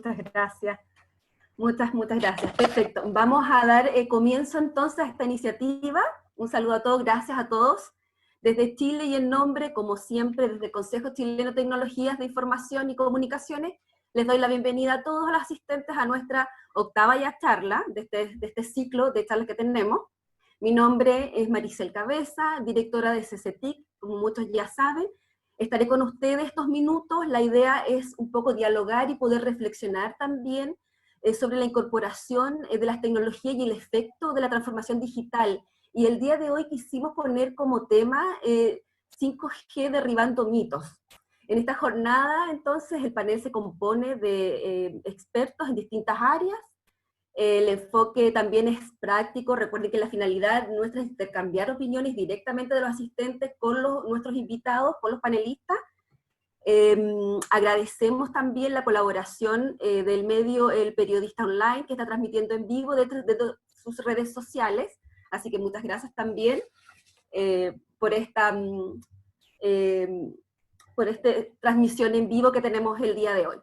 Muchas gracias. Muchas gracias. Perfecto. Vamos a dar comienzo entonces a esta iniciativa. Un saludo a todos, gracias a todos. Desde Chile y en nombre, como siempre, desde el Consejo Chileno de Tecnologías de Información y Comunicaciones, les doy la bienvenida a todos los asistentes a nuestra octava ya charla de este ciclo de charlas que tenemos. Mi nombre es Maricel Cabeza, directora de CCTIC, como muchos ya saben. Estaré con ustedes estos minutos. La idea es un poco dialogar y poder reflexionar también sobre la incorporación de las tecnologías y el efecto de la transformación digital. Y el día de hoy quisimos poner como tema 5G derribando mitos. En esta jornada, entonces, el panel se compone de expertos en distintas áreas. El enfoque también es práctico. Recuerden que la finalidad nuestra es intercambiar opiniones directamente de los asistentes con nuestros invitados, con los panelistas. Agradecemos también la colaboración del medio El Periodista Online, que está transmitiendo en vivo de sus redes sociales, así que muchas gracias también por esta transmisión en vivo que tenemos el día de hoy.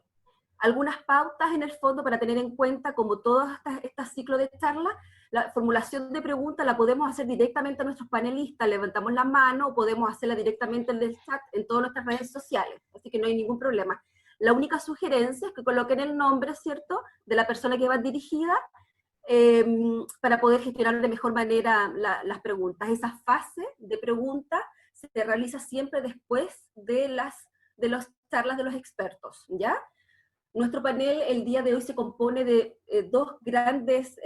Algunas pautas en el fondo para tener en cuenta, como todos estos ciclos de charlas. La formulación de preguntas la podemos hacer directamente a nuestros panelistas, levantamos la mano, o podemos hacerla directamente en el chat en todas nuestras redes sociales, así que no hay ningún problema. La única sugerencia es que coloquen el nombre, ¿cierto?, de la persona que va dirigida, para poder gestionar de mejor manera las preguntas. Esa fase de pregunta se realiza siempre después de las charlas de los expertos, ¿ya? Nuestro panel el día de hoy se compone de dos grandes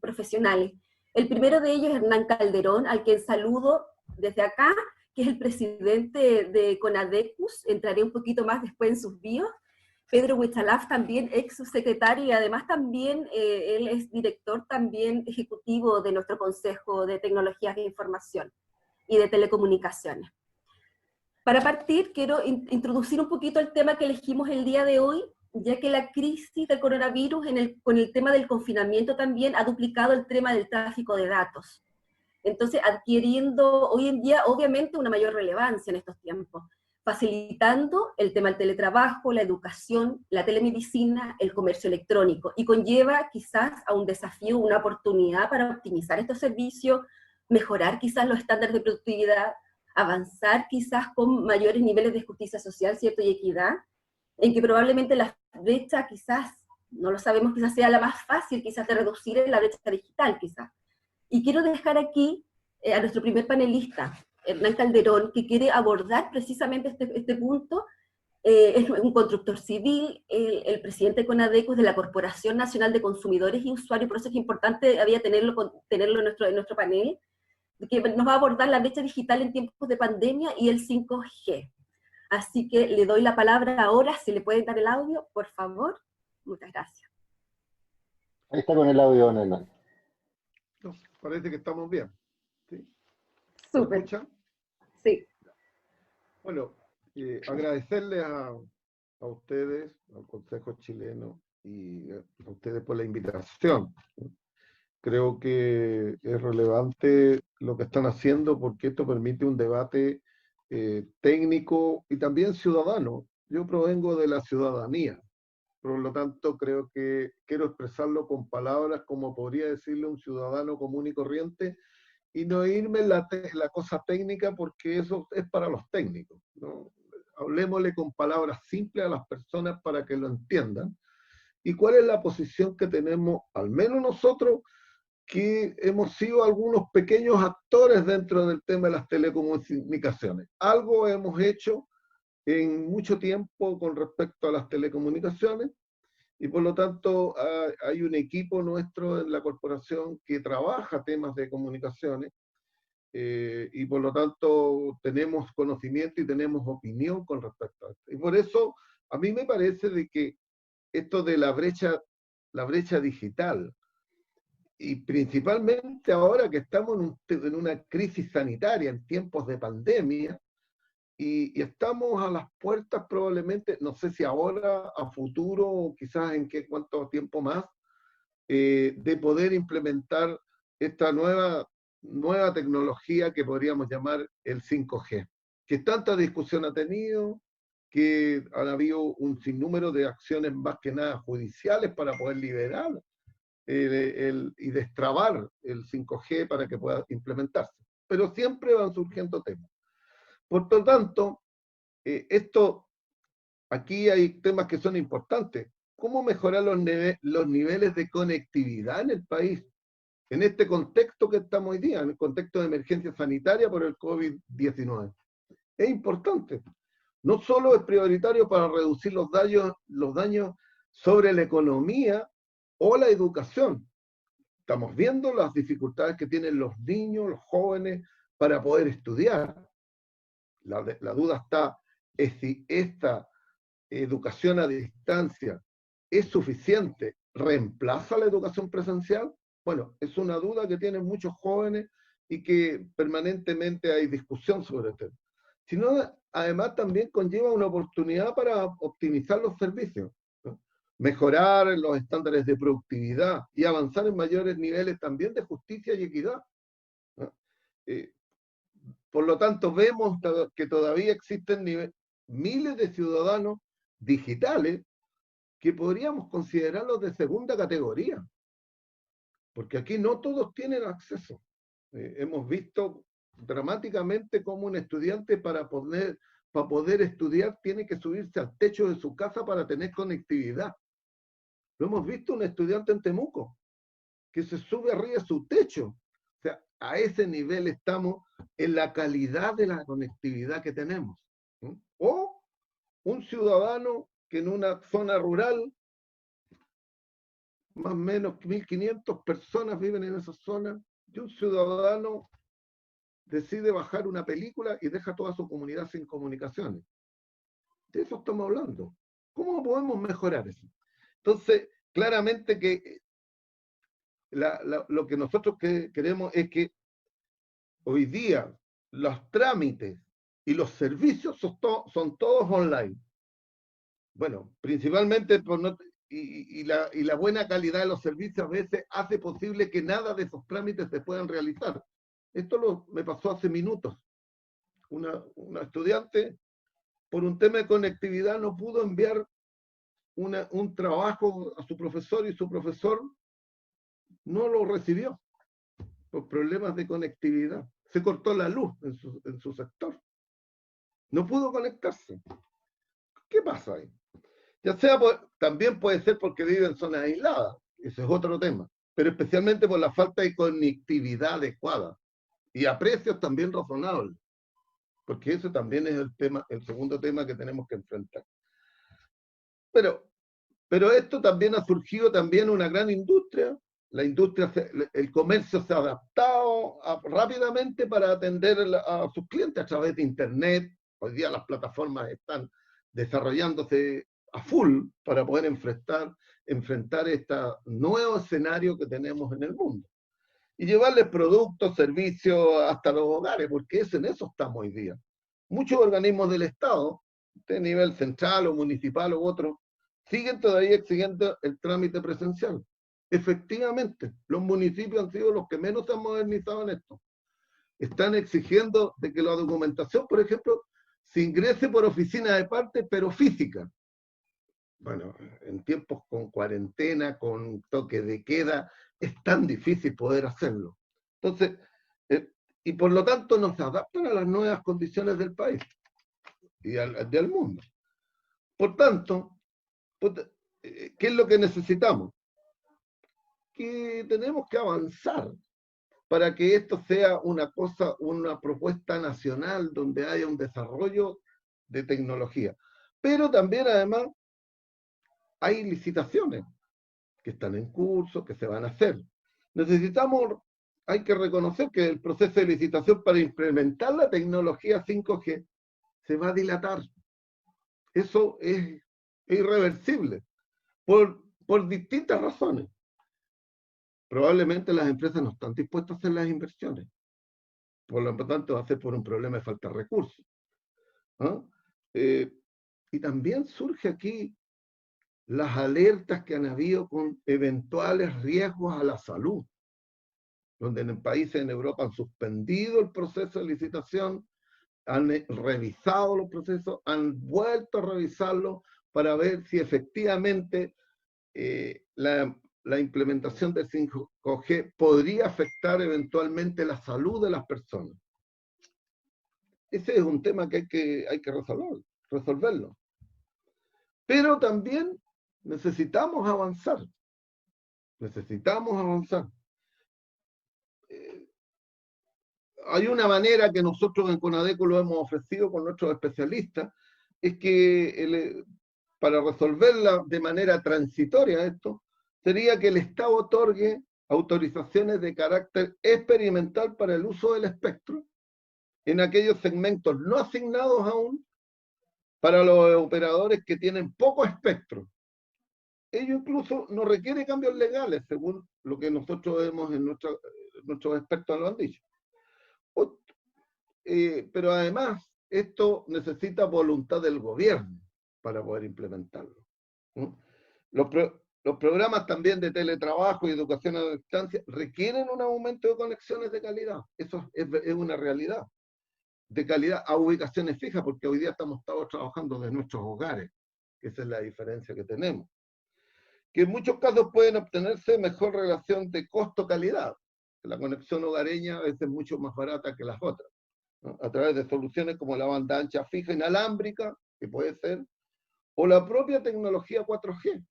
profesionales. El primero de ellos es Hernán Calderón, al quien saludo desde acá, que es el presidente de CONADECUS. Entraré un poquito más después en sus bios. Pedro Huichalaf, también ex subsecretario, y además también él es director también ejecutivo de nuestro Consejo de Tecnologías de Información y de Telecomunicaciones. Para partir, quiero introducir un poquito el tema que elegimos el día de hoy, ya que la crisis del coronavirus con el tema del confinamiento también ha duplicado el tema del tráfico de datos. Entonces, adquiriendo hoy en día, obviamente, una mayor relevancia en estos tiempos, facilitando el tema del teletrabajo, la educación, la telemedicina, el comercio electrónico, y conlleva quizás a un desafío, una oportunidad para optimizar estos servicios, mejorar quizás los estándares de productividad, avanzar quizás con mayores niveles de justicia social, ¿cierto?, y equidad, en que probablemente la brecha quizás, no lo sabemos, quizás sea la más fácil quizás de reducir en la brecha digital quizás. Y quiero dejar aquí a nuestro primer panelista, Hernán Calderón, que quiere abordar precisamente este punto. Es un constructor civil, el presidente de CONADECUS, de la Corporación Nacional de Consumidores y Usuarios, por eso es importante había tenerlo en nuestro panel, que nos va a abordar la brecha digital en tiempos de pandemia y el 5G. Así que le doy la palabra ahora, si le pueden dar el audio, por favor. Muchas gracias. Ahí está con el audio, don Hernán. No, parece que estamos bien. ¿Sí? ¿Me Súper. escuchan? Sí. Bueno, agradecerles a ustedes, al Consejo Chileno, y a ustedes por la invitación. Creo que es relevante lo que están haciendo porque esto permite un debate técnico y también ciudadano. Yo provengo de la ciudadanía, por lo tanto creo que quiero expresarlo con palabras como podría decirle un ciudadano común y corriente, y no irme en la cosa técnica porque eso es para los técnicos, ¿no? Hablemosle con palabras simples a las personas para que lo entiendan. ¿Y cuál es la posición que tenemos, al menos nosotros, que hemos sido algunos pequeños actores dentro del tema de las telecomunicaciones? Algo hemos hecho en mucho tiempo con respecto a las telecomunicaciones, y por lo tanto hay un equipo nuestro en la corporación que trabaja temas de comunicaciones, y por lo tanto tenemos conocimiento y tenemos opinión con respecto a esto. Y por eso a mí me parece de que esto de la brecha digital, y principalmente ahora que estamos en una crisis sanitaria, en tiempos de pandemia, y estamos a las puertas probablemente, no sé si ahora, a futuro, o quizás en cuánto tiempo más, de poder implementar esta nueva tecnología que podríamos llamar el 5G, que tanta discusión ha tenido, que han habido un sinnúmero de acciones más que nada judiciales para poder liberar y destrabar el 5G para que pueda implementarse. Pero siempre van surgiendo temas. Por lo tanto, aquí hay temas que son importantes. ¿Cómo mejorar los niveles de conectividad en el país? En este contexto que estamos hoy día, en el contexto de emergencia sanitaria por el COVID-19. Es importante. No solo es prioritario para reducir los daños sobre la economía o la educación. Estamos viendo las dificultades que tienen los niños, los jóvenes, para poder estudiar. La duda está es si esta educación a distancia es suficiente, ¿reemplaza la educación presencial? Bueno, es una duda que tienen muchos jóvenes y que permanentemente hay discusión sobre el tema. Sino, además, también conlleva una oportunidad para optimizar los servicios, ¿no? Mejorar los estándares de productividad y avanzar en mayores niveles también de justicia y equidad, ¿no? Por lo tanto, vemos que todavía existen miles de ciudadanos digitales que podríamos considerarlos de segunda categoría, porque aquí no todos tienen acceso. Hemos visto dramáticamente cómo un estudiante para poder estudiar tiene que subirse al techo de su casa para tener conectividad. Lo hemos visto un estudiante en Temuco, que se sube arriba de su techo. O sea, a ese nivel estamos en la calidad de la conectividad que tenemos, ¿no? O un ciudadano que en una zona rural, más o menos 1.500 personas viven en esa zona, y un ciudadano decide bajar una película y deja toda su comunidad sin comunicaciones. De eso estamos hablando. ¿Cómo podemos mejorar eso? Entonces, claramente que lo que nosotros queremos es que hoy día los trámites y los servicios son todos online. Bueno, principalmente por la buena calidad de los servicios a veces hace posible que nada de esos trámites se puedan realizar. Esto me pasó hace minutos. Una estudiante, por un tema de conectividad, no pudo enviar un trabajo a su profesor y su profesor no lo recibió por problemas de conectividad. Se cortó la luz en su sector. No pudo conectarse. ¿Qué pasa ahí? Ya sea también puede ser porque vive en zonas aisladas, eso es otro tema, pero especialmente por la falta de conectividad adecuada y a precios también razonables, porque eso también es el segundo tema que tenemos que enfrentar. Pero esto también ha surgido también una gran industria. El comercio se ha adaptado rápidamente para atender a sus clientes a través de Internet. Hoy día las plataformas están desarrollándose a full para poder enfrentar este nuevo escenario que tenemos en el mundo. Y llevarles productos, servicios hasta los hogares, porque en eso estamos hoy día. Muchos organismos del Estado, de nivel central o municipal u otro, siguen todavía exigiendo el trámite presencial. Efectivamente, los municipios han sido los que menos se han modernizado en esto. Están exigiendo de que la documentación, por ejemplo, se ingrese por oficina de parte, pero física. Bueno, en tiempos con cuarentena, con toque de queda, es tan difícil poder hacerlo. Entonces, y por lo tanto nos adaptan a las nuevas condiciones del país y del mundo. Por tanto, ¿qué es lo que necesitamos? Que tenemos que avanzar para que esto sea una propuesta nacional donde haya un desarrollo de tecnología. Pero también, además, hay licitaciones que están en curso, que se van a hacer. Hay que reconocer que el proceso de licitación para implementar la tecnología 5G se va a dilatar. Eso es irreversible, por distintas razones. Probablemente las empresas no están dispuestas a hacer las inversiones. Por lo tanto, va a ser por un problema de falta de recursos, ¿no? Y también surge aquí las alertas que han habido con eventuales riesgos a la salud, donde en países en Europa han suspendido el proceso de licitación han revisado los procesos, han vuelto a revisarlos para ver si efectivamente la implementación del 5G podría afectar eventualmente la salud de las personas. Ese es un tema que hay que resolverlo. Pero también necesitamos avanzar. Hay una manera que nosotros en CONADECO lo hemos ofrecido con nuestros especialistas, es que para resolverla de manera transitoria esto, sería que el Estado otorgue autorizaciones de carácter experimental para el uso del espectro en aquellos segmentos no asignados aún para los operadores que tienen poco espectro. Ello incluso no requiere cambios legales, según lo que nosotros vemos en nuestros expertos lo han dicho. Pero además, esto necesita voluntad del gobierno para poder implementarlo. Los programas también de teletrabajo y educación a distancia requieren un aumento de conexiones de calidad. Eso es una realidad. De calidad a ubicaciones fijas, porque hoy día estamos todos trabajando de nuestros hogares, que esa es la diferencia que tenemos. Que en muchos casos pueden obtenerse mejor relación de costo-calidad. La conexión hogareña a veces es mucho más barata que las otras, ¿no? A través de soluciones como la banda ancha fija inalámbrica, que puede ser, o la propia tecnología 4G,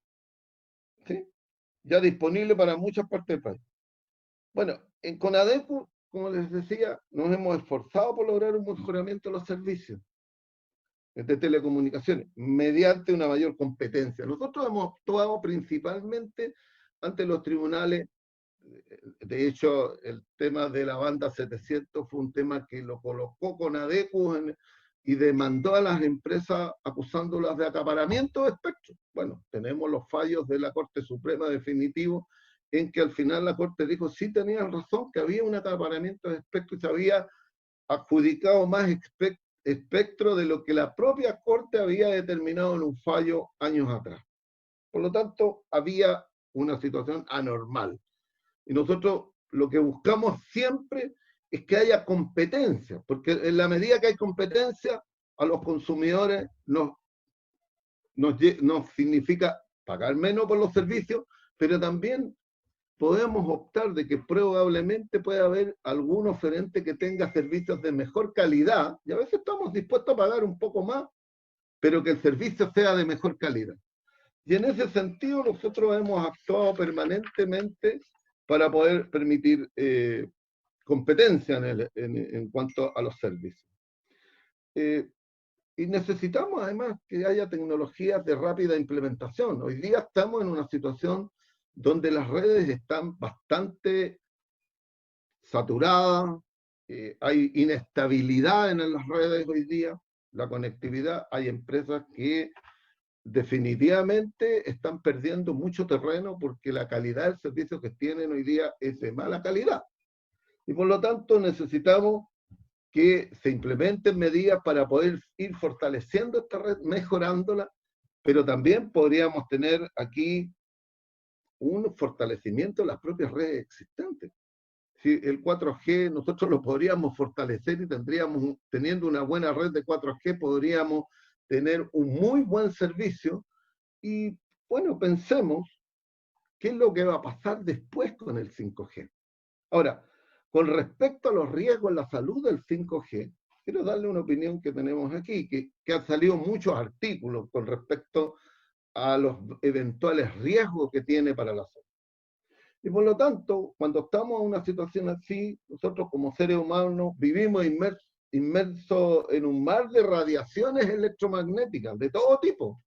¿sí? Ya disponible para muchas partes del país. Bueno, en CONADECO, como les decía, nos hemos esforzado por lograr un mejoramiento de los servicios de telecomunicaciones mediante una mayor competencia. Nosotros hemos actuado principalmente ante los tribunales. De hecho, el tema de la banda 700 fue un tema que lo colocó CONADECO y demandó a las empresas acusándolas de acaparamiento de espectro. Bueno, tenemos los fallos de la Corte Suprema definitivos en que al final la Corte dijo sí tenían razón, que había un acaparamiento de espectro y se había adjudicado más espectro de lo que la propia Corte había determinado en un fallo años atrás. Por lo tanto, había una situación anormal. Y nosotros lo que buscamos siempre es que haya competencia, porque en la medida que hay competencia, a los consumidores nos significa pagar menos por los servicios, pero también podemos optar de que probablemente pueda haber algún oferente que tenga servicios de mejor calidad, y a veces estamos dispuestos a pagar un poco más, pero que el servicio sea de mejor calidad. Y en ese sentido nosotros hemos actuado permanentemente para poder permitir competencia en cuanto a los servicios. Y necesitamos además que haya tecnologías de rápida implementación. Hoy día estamos en una situación donde las redes están bastante saturadas, hay inestabilidad en las redes hoy día, la conectividad, hay empresas que definitivamente están perdiendo mucho terreno porque la calidad del servicio que tienen hoy día es de mala calidad. Y por lo tanto necesitamos que se implementen medidas para poder ir fortaleciendo esta red, mejorándola, pero también podríamos tener aquí un fortalecimiento de las propias redes existentes. Si el 4G nosotros lo podríamos fortalecer y teniendo una buena red de 4G, podríamos tener un muy buen servicio. Y bueno, pensemos qué es lo que va a pasar después con el 5G. Ahora, con respecto a los riesgos en la salud del 5G, quiero darle una opinión que tenemos aquí, que han salido muchos artículos con respecto a los eventuales riesgos que tiene para la salud. Y por lo tanto, cuando estamos en una situación así, nosotros como seres humanos vivimos inmersos en un mar de radiaciones electromagnéticas de todo tipo,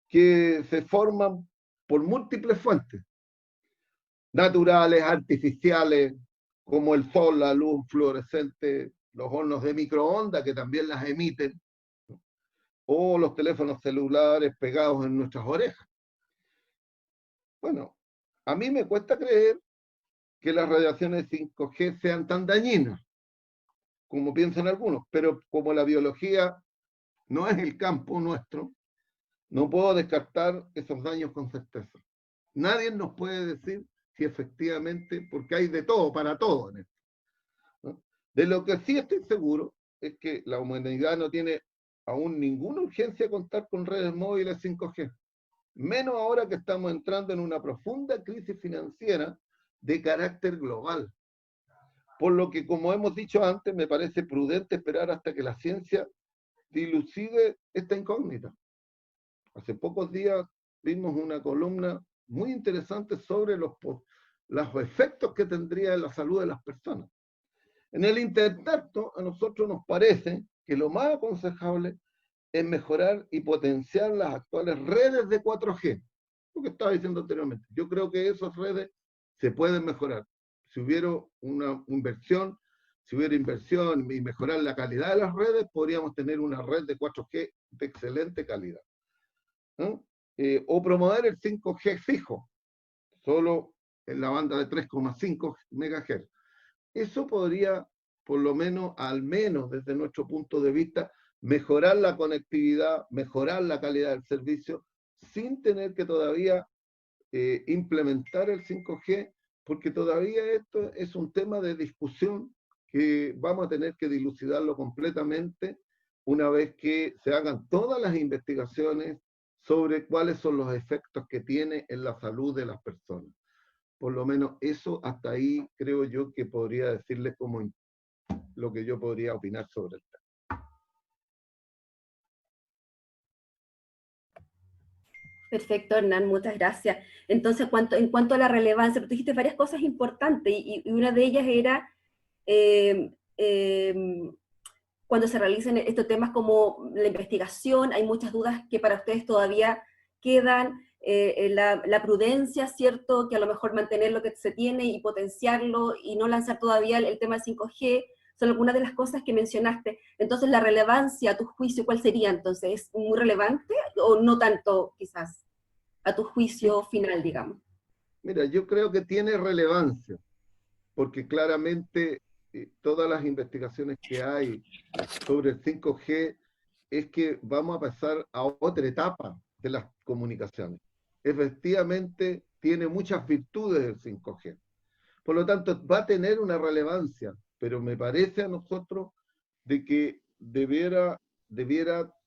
que se forman por múltiples fuentes, naturales, artificiales, como el sol, la luz fluorescente, los hornos de microondas que también las emiten, o los teléfonos celulares pegados en nuestras orejas. Bueno, a mí me cuesta creer que las radiaciones 5G sean tan dañinas como piensan algunos, pero como la biología no es el campo nuestro, no puedo descartar esos daños con certeza. Nadie nos puede decir si efectivamente, porque hay de todo para todo en esto, ¿no? De lo que sí estoy seguro es que la humanidad no tiene aún ninguna urgencia de contar con redes móviles 5G. Menos ahora que estamos entrando en una profunda crisis financiera de carácter global. Por lo que, como hemos dicho antes, me parece prudente esperar hasta que la ciencia dilucide esta incógnita. Hace pocos días vimos una columna muy interesante sobre los efectos que tendría en la salud de las personas. En el intertanto, a nosotros nos parece que lo más aconsejable es mejorar y potenciar las actuales redes de 4G. Lo que estaba diciendo anteriormente. Yo creo que esas redes se pueden mejorar. Si hubiera una inversión, si hubiera inversión y mejorar la calidad de las redes, podríamos tener una red de 4G de excelente calidad. ¿No? O promover el 5G fijo, solo en la banda de 3,5 MHz. Eso podría, por lo menos, al menos desde nuestro punto de vista, mejorar la conectividad, mejorar la calidad del servicio, sin tener que todavía implementar el 5G, porque todavía esto es un tema de discusión que vamos a tener que dilucidarlo completamente una vez que se hagan todas las investigaciones sobre cuáles son los efectos que tiene en la salud de las personas. Por lo menos eso hasta ahí creo yo que podría decirles como lo que yo podría opinar sobre el tema. Perfecto, Hernán, muchas gracias. Entonces, en cuanto a la relevancia, tú dijiste varias cosas importantes y una de ellas era eh, eh, cuando se realicen estos temas como la investigación, hay muchas dudas que para ustedes todavía quedan, la prudencia, ¿cierto? Que a lo mejor mantener lo que se tiene y potenciarlo y no lanzar todavía el tema del 5G, son algunas de las cosas que mencionaste. Entonces, la relevancia, a tu juicio, ¿cuál sería entonces? ¿Es muy relevante o no tanto, quizás, a tu juicio final, digamos? Mira, yo creo que tiene relevancia, porque claramente todas las investigaciones que hay sobre el 5G es que vamos a pasar a otra etapa de las comunicaciones. Efectivamente, tiene muchas virtudes el 5G. Por lo tanto, va a tener una relevancia, pero me parece a nosotros de que debiera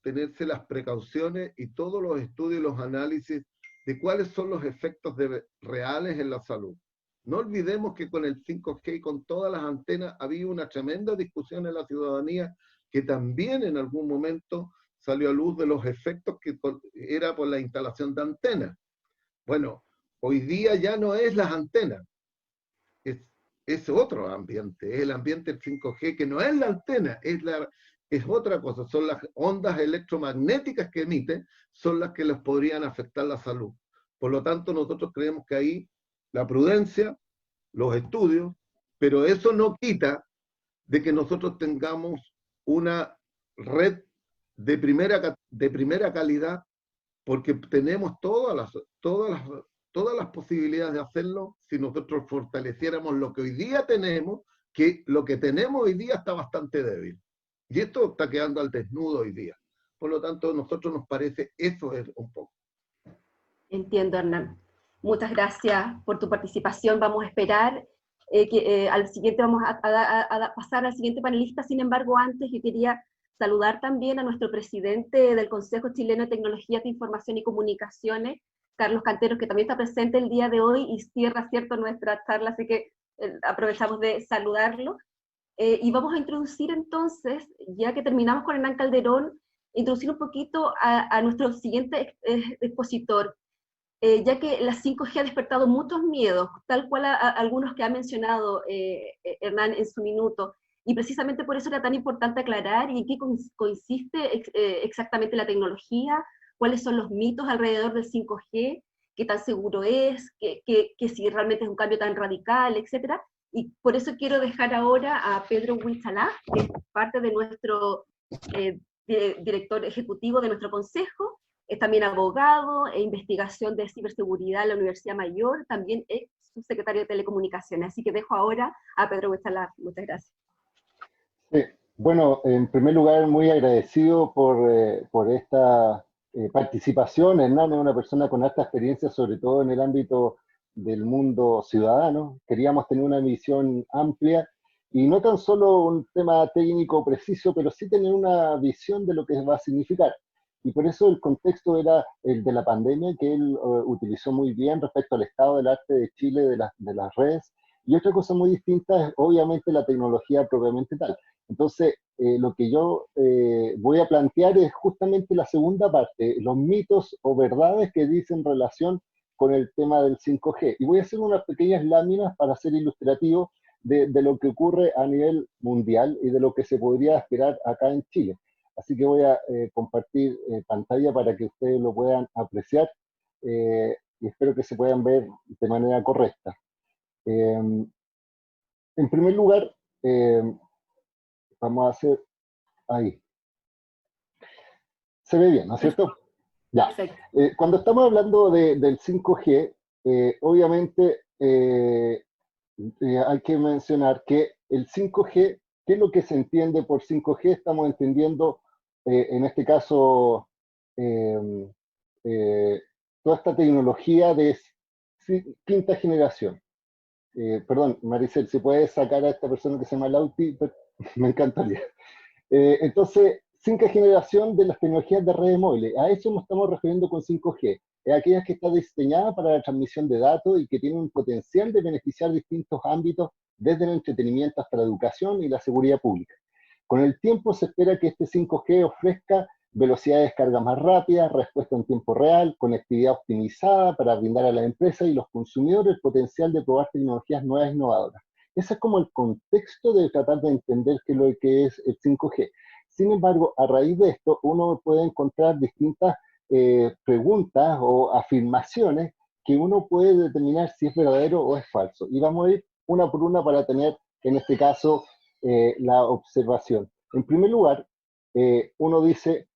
tenerse las precauciones y todos los estudios y los análisis de cuáles son los efectos reales en la salud. No olvidemos que con el 5G y con todas las antenas había una tremenda discusión en la ciudadanía que también en algún momento salió a luz de los efectos que era por la instalación de antenas. Bueno, hoy día ya no es las antenas, es otro ambiente, es el ambiente del 5G, que no es la antena, es otra cosa, son las ondas electromagnéticas que emite, son las que les podrían afectar la salud. Por lo tanto, nosotros creemos que ahí la prudencia, los estudios, pero eso no quita de que nosotros tengamos una red de primera calidad, porque tenemos todas las posibilidades de hacerlo si nosotros fortaleciéramos lo que hoy día tenemos, que lo que tenemos hoy día está bastante débil. Y esto está quedando al desnudo hoy día. Por lo tanto, a nosotros nos parece eso es un poco. Entiendo, Hernán. Muchas gracias por tu participación. Vamos a esperar al siguiente, vamos a pasar al siguiente panelista. Sin embargo, antes yo quería saludar también a nuestro presidente del Consejo Chileno de Tecnologías de Información y Comunicaciones, Carlos Canteros, que también está presente el día de hoy y cierra, ¿cierto?, nuestra charla, así que aprovechamos de saludarlo. Y vamos a introducir entonces, ya que terminamos con Hernán Calderón, introducir un poquito a nuestro siguiente expositor, ya que la 5G ha despertado muchos miedos, tal cual algunos que ha mencionado Hernán en su minuto, y precisamente por eso era tan importante aclarar en qué consiste exactamente la tecnología, cuáles son los mitos alrededor del 5G, qué tan seguro es, que si realmente es un cambio tan radical, etc. Y por eso quiero dejar ahora a Pedro Huichalá, que es parte de nuestro director ejecutivo de nuestro consejo, es también abogado e investigación de ciberseguridad en la Universidad Mayor, también es subsecretario de Telecomunicaciones. Así que dejo ahora a Pedro Huichalá. Muchas gracias. Sí. Bueno, en primer lugar, muy agradecido por esta participación. Hernán es una persona con alta experiencia, sobre todo en el ámbito del mundo ciudadano. Queríamos tener una visión amplia Y no tan solo un tema técnico preciso, pero sí tener una visión de lo que va a significar. Y por eso el contexto era el de la pandemia, que él utilizó muy bien respecto al estado del arte de Chile, de las redes. Y otra cosa muy distinta es obviamente la tecnología propiamente tal. Entonces, lo que yo voy a plantear es justamente la segunda parte, los mitos o verdades que dicen relación con el tema del 5G. Y voy a hacer unas pequeñas láminas para ser ilustrativo de lo que ocurre a nivel mundial y de lo que se podría esperar acá en Chile. Así que voy a compartir pantalla para que ustedes lo puedan apreciar y espero que se puedan ver de manera correcta. En primer lugar, vamos a hacer ahí. Se ve bien, ¿no es cierto? Ya. Cuando estamos hablando del 5G, obviamente hay que mencionar que el 5G, ¿qué es lo que se entiende por 5G? Estamos entendiendo, en este caso, toda esta tecnología de quinta generación. Perdón, Maricel, si puedes sacar a esta persona que se llama Lauti, me encantaría. Entonces, quinta generación de las tecnologías de redes móviles. A eso nos estamos refiriendo con 5G. Es aquella que está diseñada para la transmisión de datos y que tiene un potencial de beneficiar distintos ámbitos, desde el entretenimiento hasta la educación y la seguridad pública. Con el tiempo se espera que este 5G ofrezca velocidad de descarga más rápida, respuesta en tiempo real, conectividad optimizada para brindar a las empresas y los consumidores el potencial de probar tecnologías nuevas e innovadoras. Ese es como el contexto de tratar de entender qué es lo que es el 5G. Sin embargo, a raíz de esto, uno puede encontrar distintas preguntas o afirmaciones que uno puede determinar si es verdadero o es falso. Y vamos a ir una por una para tener, en este caso, la observación. En primer lugar, uno dice,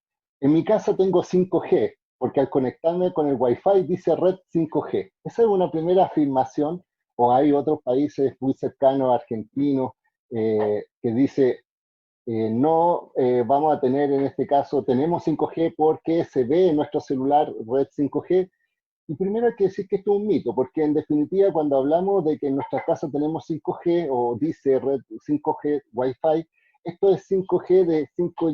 en mi casa tengo 5G, porque al conectarme con el Wi-Fi dice red 5G. Esa es una primera afirmación, o hay otros países muy cercanos, argentinos, que dice, no vamos a tener en este caso, tenemos 5G porque se ve en nuestro celular red 5G. Y primero hay que decir que esto es un mito, porque en definitiva cuando hablamos de que en nuestra casa tenemos 5G o dice red 5G Wi-Fi, esto es 5G de 5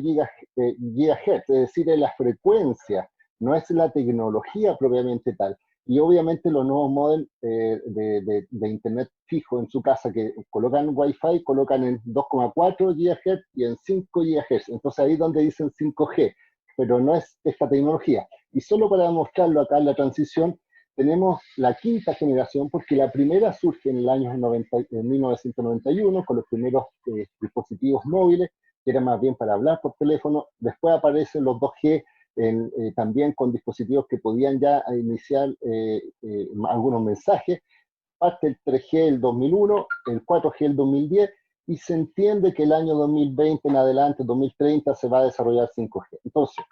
GHz, es decir, es la frecuencia, no es la tecnología propiamente tal. Y obviamente los nuevos modems de internet fijo en su casa que colocan Wi-Fi, colocan en 2,4 GHz y en 5 GHz. Entonces ahí es donde dicen 5G, pero no es esta tecnología. Y solo para mostrarlo acá en la transición, tenemos la quinta generación, porque la primera surge en el año 1991 con los primeros dispositivos móviles, que era más bien para hablar por teléfono. Después aparecen los 2G, también con dispositivos que podían ya iniciar algunos mensajes. Parte el 3G el 2001, el 4G el 2010, y se entiende que el año 2020 en adelante, 2030, se va a desarrollar 5G. Entonces,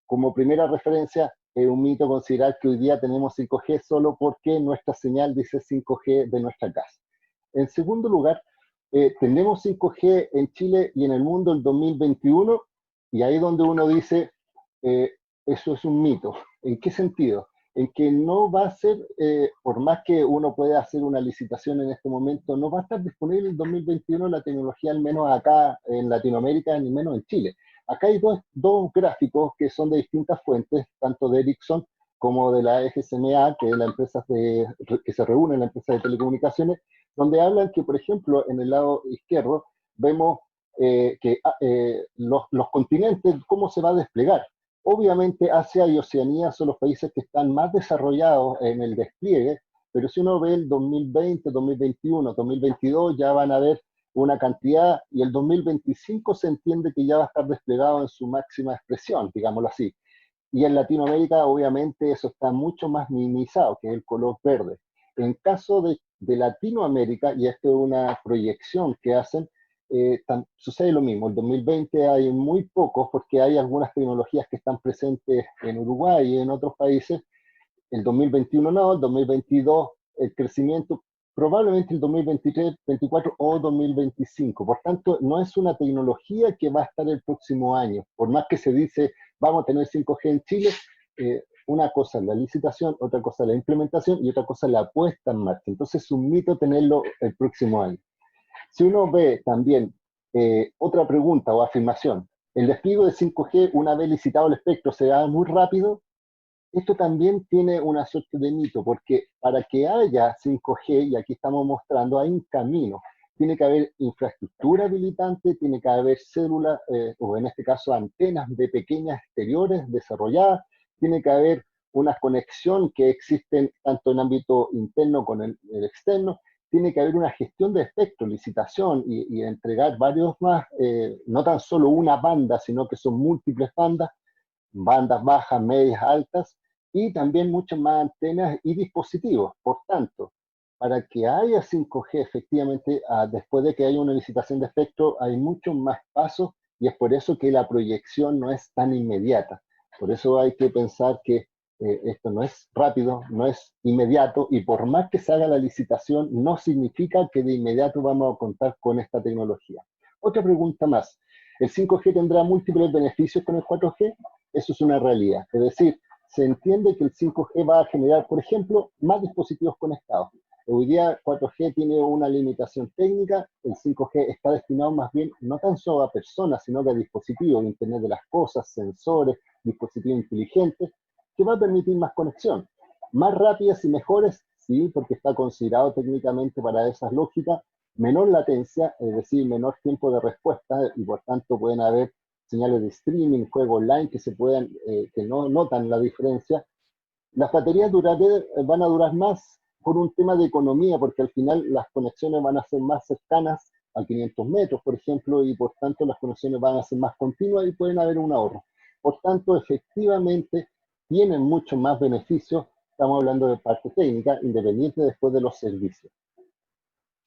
como primera referencia, es un mito considerar que hoy día tenemos 5G solo porque nuestra señal dice 5G de nuestra casa. En segundo lugar, tenemos 5G en Chile y en el mundo el 2021, y ahí es donde uno dice, eso es un mito. ¿En qué sentido? En que no va a ser, por más que uno pueda hacer una licitación en este momento, no va a estar disponible en 2021 la tecnología, al menos acá en Latinoamérica, ni menos en Chile. Acá hay dos gráficos que son de distintas fuentes, tanto de Ericsson como de la GSMA, que es la empresa que se reúne en la empresa de telecomunicaciones, donde hablan que, por ejemplo, en el lado izquierdo vemos que los continentes, cómo se va a desplegar. Obviamente Asia y Oceanía son los países que están más desarrollados en el despliegue, pero si uno ve el 2020, 2021, 2022, ya van a ver una cantidad, y el 2025 se entiende que ya va a estar desplegado en su máxima expresión, digámoslo así. Y en Latinoamérica, obviamente, eso está mucho más minimizado, que es el color verde. En caso de Latinoamérica, y esto es una proyección que hacen, sucede lo mismo. El 2020 hay muy pocos, porque hay algunas tecnologías que están presentes en Uruguay y en otros países. El 2021 no, el 2022 el crecimiento, probablemente el 2023, 2024 o 2025. Por tanto, no es una tecnología que va a estar el próximo año. Por más que se dice, vamos a tener 5G en Chile, una cosa es la licitación, otra cosa es la implementación y otra cosa es la puesta en marcha. Entonces es un mito tenerlo el próximo año. Si uno ve también otra pregunta o afirmación, el despliegue de 5G, una vez licitado el espectro, se da muy rápido. Esto también tiene una suerte de mito, porque para que haya 5G, y aquí estamos mostrando, hay un camino. Tiene que haber infraestructura habilitante, tiene que haber células, o en este caso antenas de pequeñas exteriores desarrolladas, tiene que haber una conexión que existen tanto en ámbito interno como en el externo, tiene que haber una gestión de espectro, licitación y entregar varios más, no tan solo una banda, sino que son múltiples bandas bajas, medias, altas, y también muchas más antenas y dispositivos. Por tanto, para que haya 5G efectivamente, después de que haya una licitación de espectro, hay muchos más pasos y es por eso que la proyección no es tan inmediata. Por eso hay que pensar que esto no es rápido, no es inmediato, y por más que se haga la licitación, no significa que de inmediato vamos a contar con esta tecnología. Otra pregunta más. ¿El 5G tendrá múltiples beneficios con el 4G? Eso es una realidad. Es decir, se entiende que el 5G va a generar, por ejemplo, más dispositivos conectados. Hoy día 4G tiene una limitación técnica, el 5G está destinado más bien no tan solo a personas, sino que a dispositivos, Internet de las cosas, sensores, dispositivos inteligentes, que va a permitir más conexión. Más rápidas y mejores, sí, porque está considerado técnicamente para esas lógicas, menor latencia, es decir, menor tiempo de respuesta, y por tanto pueden haber señales de streaming, juegos online que no notan la diferencia. Las baterías van a durar más por un tema de economía, porque al final las conexiones van a ser más cercanas a 500 metros, por ejemplo, y por tanto las conexiones van a ser más continuas y pueden haber un ahorro. Por tanto, efectivamente, tienen mucho más beneficios, estamos hablando de parte técnica, independiente después de los servicios.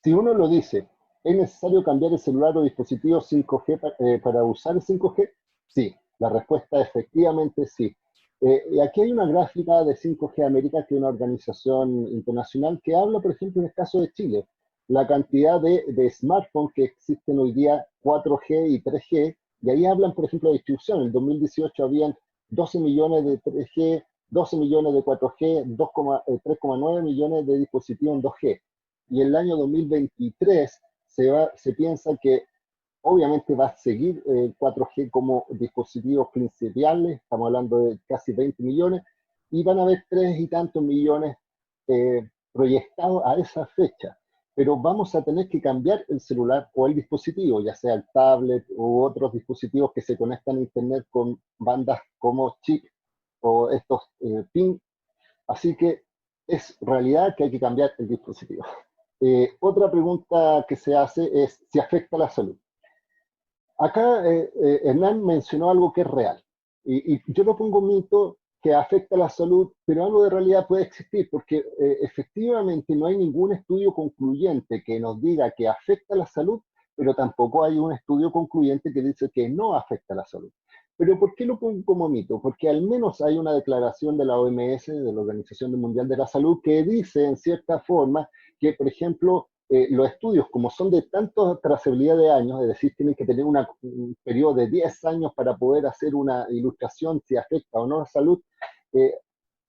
Si uno lo dice, ¿es necesario cambiar el celular o dispositivo 5G para usar el 5G? Sí, la respuesta efectivamente sí. Y aquí hay una gráfica de 5G América, que es una organización internacional que habla, por ejemplo, en el caso de Chile, la cantidad de smartphones que existen hoy día, 4G y 3G, y ahí hablan, por ejemplo, de distribución. En 2018 habían 12 millones de 3G, 12 millones de 4G, 3,9 millones de dispositivos en 2G. Y en el año 2023 se piensa que obviamente va a seguir 4G como dispositivos principales, estamos hablando de casi 20 millones, y van a haber 3 y tantos millones proyectados a esa fecha. Pero vamos a tener que cambiar el celular o el dispositivo, ya sea el tablet u otros dispositivos que se conectan a Internet con bandas como chip o estos PIN. Así que es realidad que hay que cambiar el dispositivo. Otra pregunta que se hace es si afecta a la salud. Acá Hernán mencionó algo que es real, y yo no pongo mito que afecta a la salud, pero algo de realidad puede existir, porque efectivamente no hay ningún estudio concluyente que nos diga que afecta a la salud, pero tampoco hay un estudio concluyente que dice que no afecta a la salud. Pero ¿por qué lo pongo como mito? Porque al menos hay una declaración de la OMS, de la Organización Mundial de la Salud, que dice en cierta forma que, por ejemplo, los estudios, como son de tanta trazabilidad de años, es decir, tienen que tener un periodo de 10 años para poder hacer una ilustración si afecta o no a la salud,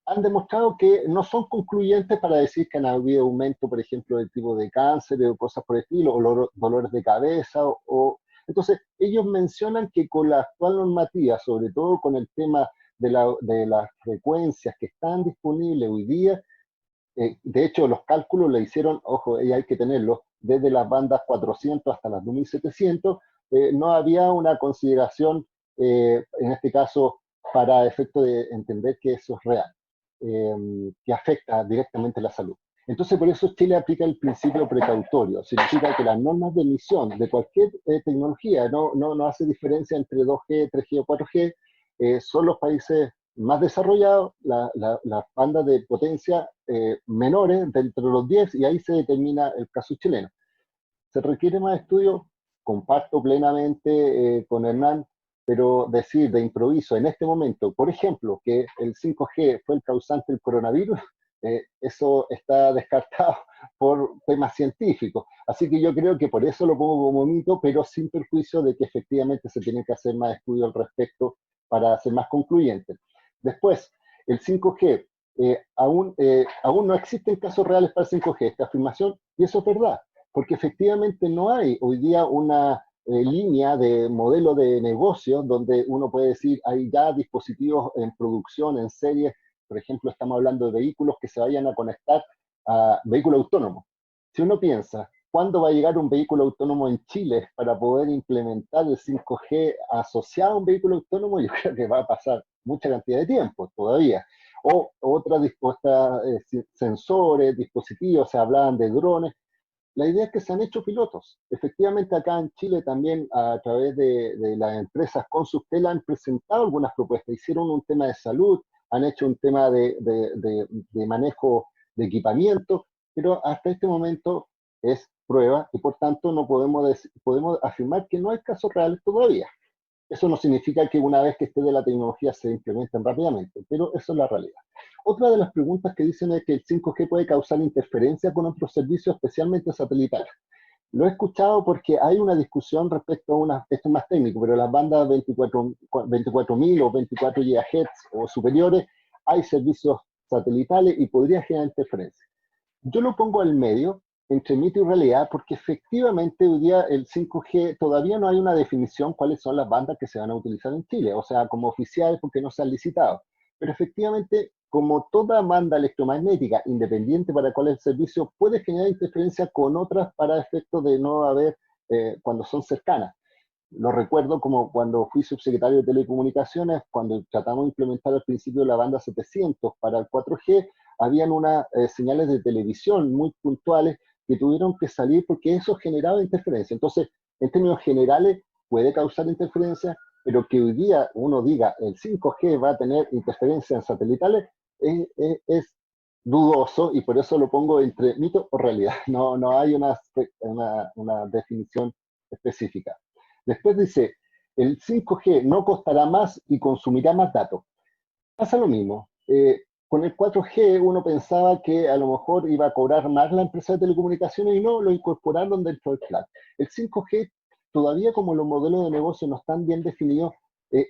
han demostrado que no son concluyentes para decir que han habido aumento, por ejemplo, del tipo de cáncer o cosas por el estilo, o dolores de cabeza. Entonces, ellos mencionan que con la actual normativa, sobre todo con el tema de las frecuencias que están disponibles hoy día, de hecho, los cálculos le hicieron, ojo, y hay que tenerlo, desde las bandas 400 hasta las 2700, no había una consideración, en este caso, para efecto de entender que eso es real, que afecta directamente la salud. Entonces, por eso Chile aplica el principio precautorio. Significa que las normas de emisión de cualquier tecnología no hace diferencia entre 2G, 3G o 4G, son los países más desarrollados, las bandas de potencia menores, de entre los 10, y ahí se determina el caso chileno. ¿Se requiere más estudio? Comparto plenamente con Hernán, pero decir de improviso en este momento, por ejemplo, que el 5G fue el causante del coronavirus, eso está descartado por temas científicos. Así que yo creo que por eso lo pongo como mito, pero sin perjuicio de que efectivamente se tienen que hacer más estudios al respecto para ser más concluyentes. Después, el 5G, aún no existen casos reales para el 5G, esta afirmación, y eso es verdad. porque efectivamente no hay hoy día una línea de modelo de negocio donde uno puede decir, hay ya dispositivos en producción, en serie, por ejemplo, estamos hablando de vehículos que se vayan a conectar a vehículos autónomos. Si uno piensa, ¿cuándo va a llegar un vehículo autónomo en Chile para poder implementar el 5G asociado a un vehículo autónomo? Yo creo que va a pasar mucha cantidad de tiempo todavía. O otras sensores, dispositivos, se hablaban de drones. La idea es que se han hecho pilotos. Efectivamente, acá en Chile también, a través de las empresas Consultel, han presentado algunas propuestas. Hicieron un tema de salud, han hecho un tema de manejo de equipamiento, pero hasta este momento es prueba y por tanto no podemos afirmar que no hay casos reales todavía. Eso no significa que una vez que esté de la tecnología se implementen rápidamente, pero eso es la realidad. Otra de las preguntas que dicen es que el 5G puede causar interferencia con otros servicios, especialmente satelitales. Lo he escuchado porque hay una discusión respecto a esto es más técnico, pero las bandas 24.000 o 24 GHz o superiores, hay servicios satelitales y podría generar interferencia. Yo lo pongo al medio, entre mito y realidad, porque efectivamente hoy día el 5G todavía no hay una definición cuáles son las bandas que se van a utilizar en Chile, o sea, como oficiales porque no se han licitado. Pero efectivamente, como toda banda electromagnética independiente para cuál es el servicio, puede generar interferencia con otras para efectos de no haber, cuando son cercanas. Lo recuerdo como cuando fui subsecretario de Telecomunicaciones, cuando tratamos de implementar al principio la banda 700 para el 4G, habían unas señales de televisión muy puntuales que tuvieron que salir porque eso generaba interferencia. Entonces, en términos generales, puede causar interferencia, pero que hoy día uno diga el 5G va a tener interferencia en satelitales es dudoso y por eso lo pongo entre mito o realidad. No hay una definición específica. Después dice, el 5G no costará más y consumirá más datos. Pasa lo mismo. Con el 4G uno pensaba que a lo mejor iba a cobrar más la empresa de telecomunicaciones y no, lo incorporaron dentro del plan. El 5G, todavía como los modelos de negocio no están bien definidos,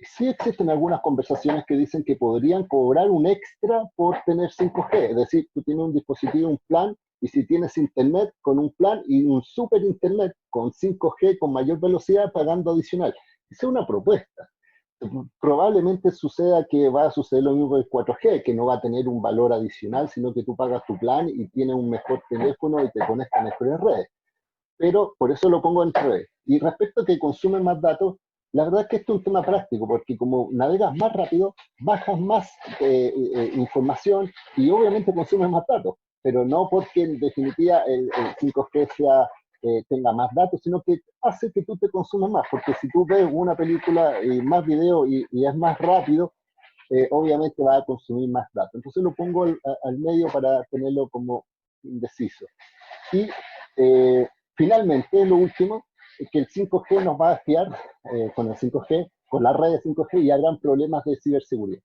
sí existen algunas conversaciones que dicen que podrían cobrar un extra por tener 5G. Es decir, tú tienes un dispositivo, un plan, y si tienes internet con un plan y un super internet con 5G con mayor velocidad pagando adicional. Esa es una propuesta. Probablemente suceda que va a suceder lo mismo con el 4G, que no va a tener un valor adicional, sino que tú pagas tu plan y tienes un mejor teléfono y te conectas a mejores redes. Pero por eso lo pongo en redes. Y respecto a que consumen más datos, la verdad es que esto es un tema práctico, porque como navegas más rápido, bajas más información y obviamente consumes más datos, pero no porque en definitiva el 5G tenga más datos, sino que hace que tú te consumas más, porque si tú ves una película y más video y es más rápido, obviamente va a consumir más datos. Entonces lo pongo al medio para tenerlo como indeciso. Y finalmente, lo último, es que el 5G nos va a espiar con el 5G, con la red de 5G y habrán problemas de ciberseguridad.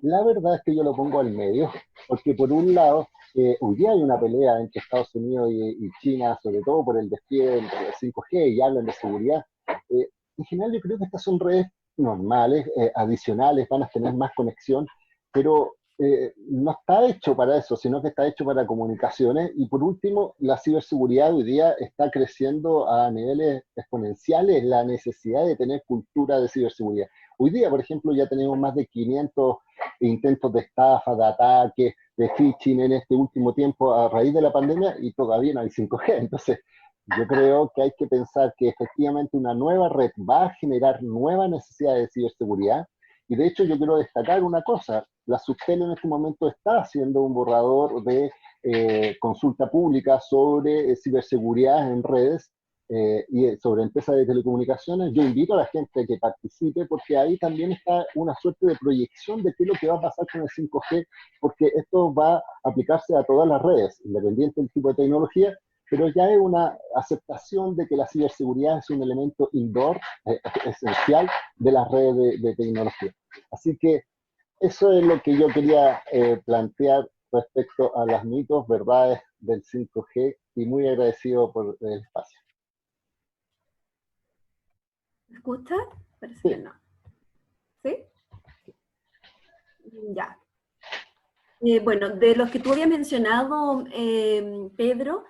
La verdad es que yo lo pongo al medio, porque por un lado, hoy día hay una pelea entre Estados Unidos y China, sobre todo por el despliegue del 5G y hablan de seguridad. En general yo creo que estas son redes normales, adicionales, van a tener más conexión, pero no está hecho para eso, sino que está hecho para comunicaciones. Y por último, la ciberseguridad hoy día está creciendo a niveles exponenciales, la necesidad de tener cultura de ciberseguridad. Hoy día, por ejemplo, ya tenemos más de 500 intentos de estafa, de ataque, de phishing en este último tiempo a raíz de la pandemia y todavía no hay 5G. Entonces, yo creo que hay que pensar que efectivamente una nueva red va a generar nuevas necesidades de ciberseguridad. Y de hecho yo quiero destacar una cosa, la Subtel en este momento está haciendo un borrador de consulta pública sobre ciberseguridad en redes y sobre empresas de telecomunicaciones. Yo invito a la gente a que participe porque ahí también está una suerte de proyección de qué es lo que va a pasar con el 5G, porque esto va a aplicarse a todas las redes, independiente del tipo de tecnología, pero ya hay una aceptación de que la ciberseguridad es un elemento indoor esencial de las redes de tecnología. Así que eso es lo que yo quería plantear respecto a las mitos, verdades del 5G y muy agradecido por el espacio. ¿Me escucha? Parece Sí. que no. ¿Sí? Ya. Bueno, de los que tú habías mencionado, Pedro,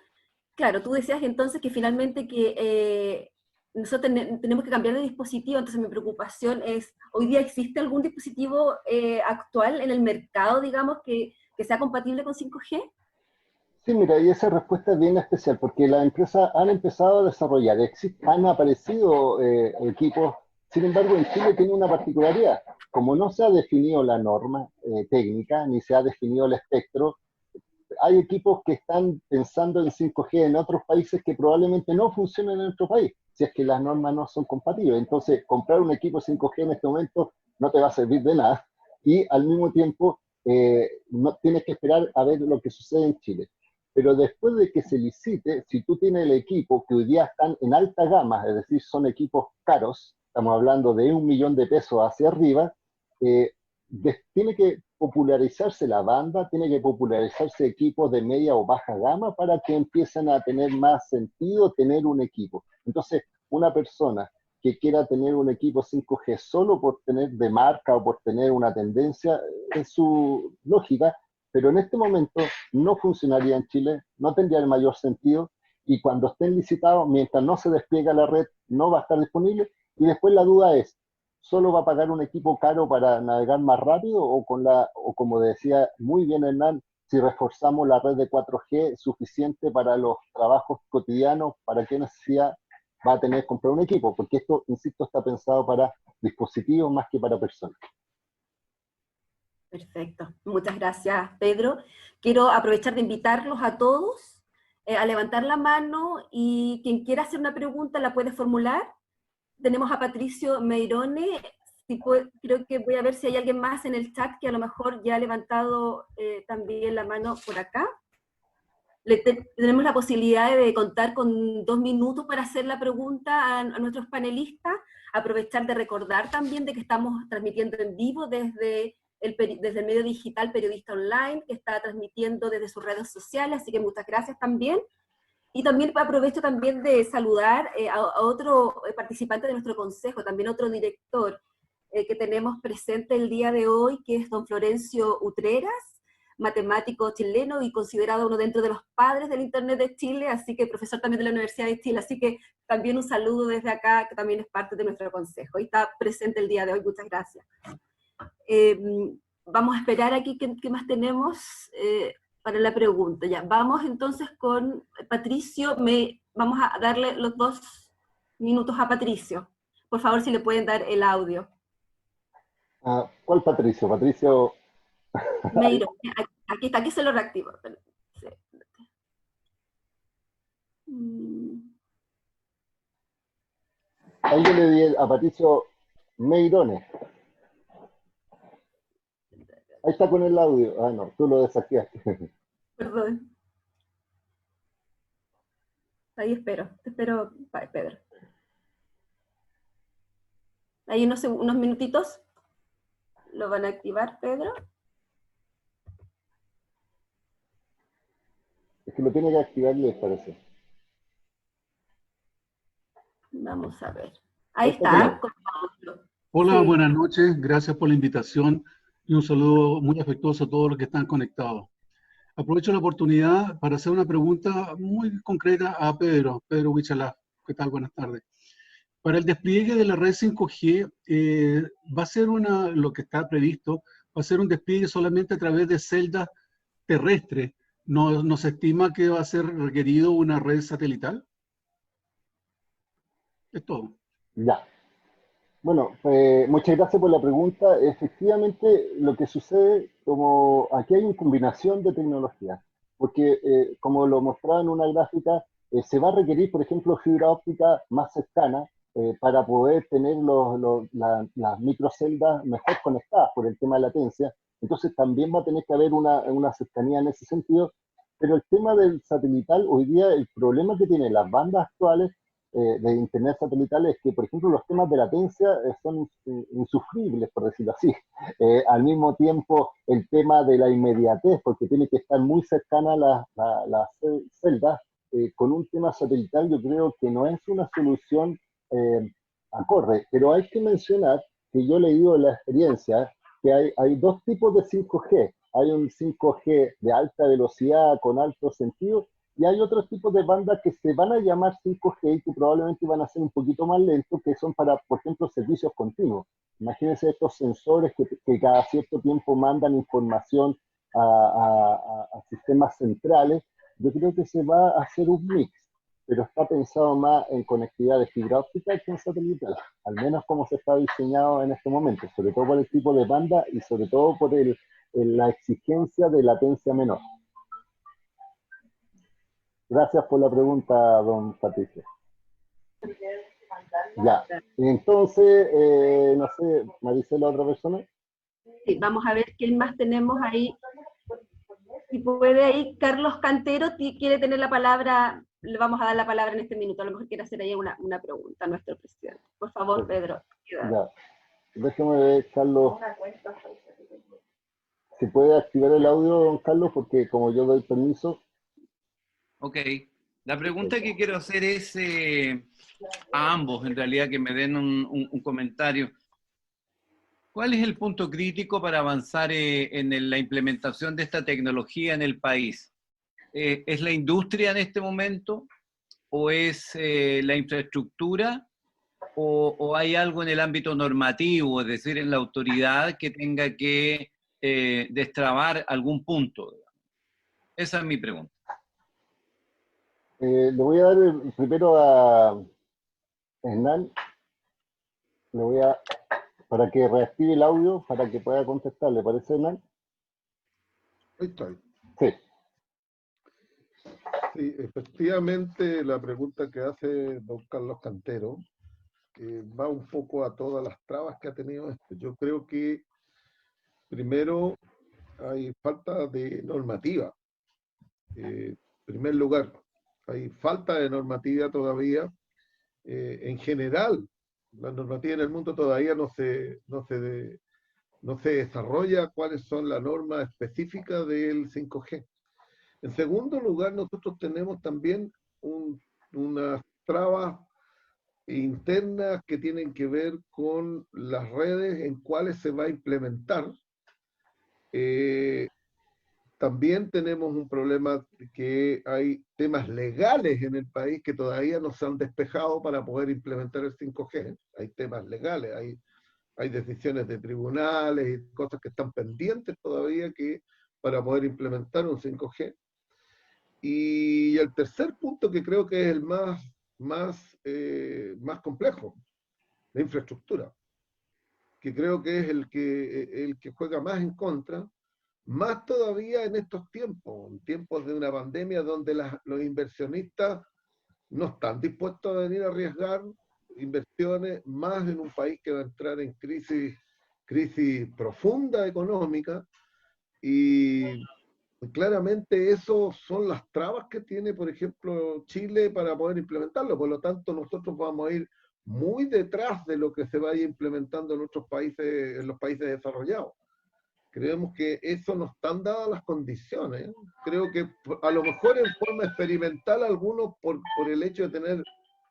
Claro, tú decías entonces que finalmente que nosotros tenemos que cambiar de dispositivo, entonces mi preocupación es, ¿hoy día existe algún dispositivo actual en el mercado, digamos, que sea compatible con 5G? Sí, mira, y esa respuesta es bien especial porque las empresas han empezado a desarrollar, han aparecido equipos, sin embargo en Chile tiene una particularidad, como no se ha definido la norma técnica, ni se ha definido el espectro, hay equipos que están pensando en 5G en otros países que probablemente no funcionen en nuestro país, si es que las normas no son compatibles. Entonces, comprar un equipo 5G en este momento no te va a servir de nada y al mismo tiempo no tienes que esperar a ver lo que sucede en Chile. Pero después de que se licite, si tú tienes el equipo que hoy día están en alta gama, es decir, son equipos caros, estamos hablando de 1 millón de pesos hacia arriba, eh, tiene que popularizarse la banda, tiene que popularizarse equipos de media o baja gama para que empiecen a tener más sentido tener un equipo. Entonces, una persona que quiera tener un equipo 5G solo por tener de marca o por tener una tendencia, es su lógica, pero en este momento no funcionaría en Chile, no tendría el mayor sentido y cuando estén licitados, mientras no se despliega la red, no va a estar disponible y después la duda es, ¿solo va a pagar un equipo caro para navegar más rápido o como decía muy bien Hernán, si reforzamos la red de 4G suficiente para los trabajos cotidianos, ¿para qué necesidad va a tener que comprar un equipo? Porque esto, insisto, está pensado para dispositivos más que para personas. Perfecto. Muchas gracias, Pedro. Quiero aprovechar de invitarlos a todos a levantar la mano y quien quiera hacer una pregunta la puede formular. Tenemos a Patricio Meirone. Creo que voy a ver si hay alguien más en el chat que a lo mejor ya ha levantado también la mano por acá. Tenemos la posibilidad de contar con 2 minutos para hacer la pregunta a nuestros panelistas. Aprovechar de recordar también de que estamos transmitiendo en vivo desde el medio digital Periodista Online, que está transmitiendo desde sus redes sociales, así que muchas gracias también. Y también aprovecho también de saludar a otro participante de nuestro consejo, también otro director que tenemos presente el día de hoy, que es don Florencio Utreras, matemático chileno y considerado uno dentro de los padres del Internet de Chile, así que profesor también de la Universidad de Chile, así que también un saludo desde acá, que también es parte de nuestro consejo y está presente el día de hoy. Muchas gracias. Vamos a esperar aquí qué más tenemos para la pregunta. Ya, vamos entonces con Patricio. Vamos a darle los 2 minutos a Patricio. Por favor, si le pueden dar el audio. ¿Cuál Patricio? Patricio... Meiro, aquí está, aquí se lo reactivo. Sí. Ahí yo le di a Patricio Meirone. Ahí está con el audio. Ah, no, tú lo desactivaste. Perdón. Ahí espero. Te espero, Pedro. Ahí unos minutitos. ¿Lo van a activar, Pedro? Es que lo tiene que activar, les parece. Vamos a ver. Ahí está. Hola, Sí. buenas noches. Gracias por la invitación y un saludo muy afectuoso a todos los que están conectados. Aprovecho la oportunidad para hacer una pregunta muy concreta a Pedro Huichalaf. ¿Qué tal? Buenas tardes. Para el despliegue de la red 5G, va a ser lo que está previsto, va a ser un despliegue solamente a través de celdas terrestres. ¿No se estima que va a ser requerido una red satelital? Es todo. Ya. Bueno, muchas gracias por la pregunta. Efectivamente, lo que sucede, como aquí hay una combinación de tecnologías, porque como lo mostraba en una gráfica, se va a requerir, por ejemplo, fibra óptica más cercana para poder tener las microceldas mejor conectadas por el tema de latencia. Entonces también va a tener que haber una cercanía en ese sentido. Pero el tema del satelital, hoy día el problema que tienen las bandas actuales de internet satelital es que, por ejemplo, los temas de latencia son insufribles, por decirlo así. Al mismo tiempo, el tema de la inmediatez, porque tiene que estar muy cercana las celdas, con un tema satelital yo creo que no es una solución acorde. Pero hay que mencionar que yo he leído en la experiencia que hay 2 tipos de 5G. Hay un 5G de alta velocidad con alto sentido Y hay otros tipos de bandas que se van a llamar 5G y que probablemente van a ser un poquito más lentos, que son para, por ejemplo, servicios continuos. Imagínense estos sensores que cada cierto tiempo mandan información a sistemas centrales. Yo creo que se va a hacer un mix, pero está pensado más en conectividad de fibra óptica que en satelital, al menos como se está diseñado en este momento, sobre todo por el tipo de banda y sobre todo por la exigencia de latencia menor. Gracias por la pregunta, don Patricio. Ya, entonces, no sé, Maricela, otra persona. Sí, vamos a ver quién más tenemos ahí. Si puede ahí, Carlos Cantero quiere tener la palabra, le vamos a dar la palabra en este minuto, a lo mejor quiere hacer ahí una pregunta a nuestro presidente. Por favor, Pedro. Ya, déjeme ver, Carlos. ¿Se puede activar el audio, don Carlos? Porque como yo doy permiso. Ok. La pregunta que quiero hacer es a ambos, en realidad, que me den un comentario. ¿Cuál es el punto crítico para avanzar en la implementación de esta tecnología en el país? ¿Es la industria en este momento? ¿O es la infraestructura? ¿O hay algo en el ámbito normativo, es decir, en la autoridad que tenga que destrabar algún punto? Esa es mi pregunta. Le voy a dar primero a Hernán. Le voy a, para que reactive el audio, para que pueda contestar. ¿Le parece, Hernán? Ahí estoy. Sí. Sí, efectivamente la pregunta que hace don Carlos Cantero va un poco a todas las trabas que ha tenido esto. Yo creo que primero hay falta de normativa. En primer lugar, hay falta de normativa todavía. En general, la normativa en el mundo todavía no se desarrolla cuáles son las normas específicas del 5G. En segundo lugar, nosotros tenemos también unas trabas internas que tienen que ver con las redes en cuáles se va a implementar. También tenemos un problema que hay temas legales en el país que todavía no se han despejado para poder implementar el 5G. Hay temas legales, hay decisiones de tribunales y cosas que están pendientes todavía para poder implementar un 5G. Y el tercer punto que creo que es el más complejo, la infraestructura, que creo que es el que juega más en contra, más todavía en estos tiempos, en tiempos de una pandemia donde los inversionistas no están dispuestos a venir a arriesgar inversiones, más en un país que va a entrar en crisis profunda económica, y claramente eso son las trabas que tiene, por ejemplo, Chile para poder implementarlo. Por lo tanto, nosotros vamos a ir muy detrás de lo que se vaya implementando en otros países, en los países desarrollados. Creemos que eso no están dadas las condiciones. Creo que a lo mejor en forma experimental algunos, por el hecho de tener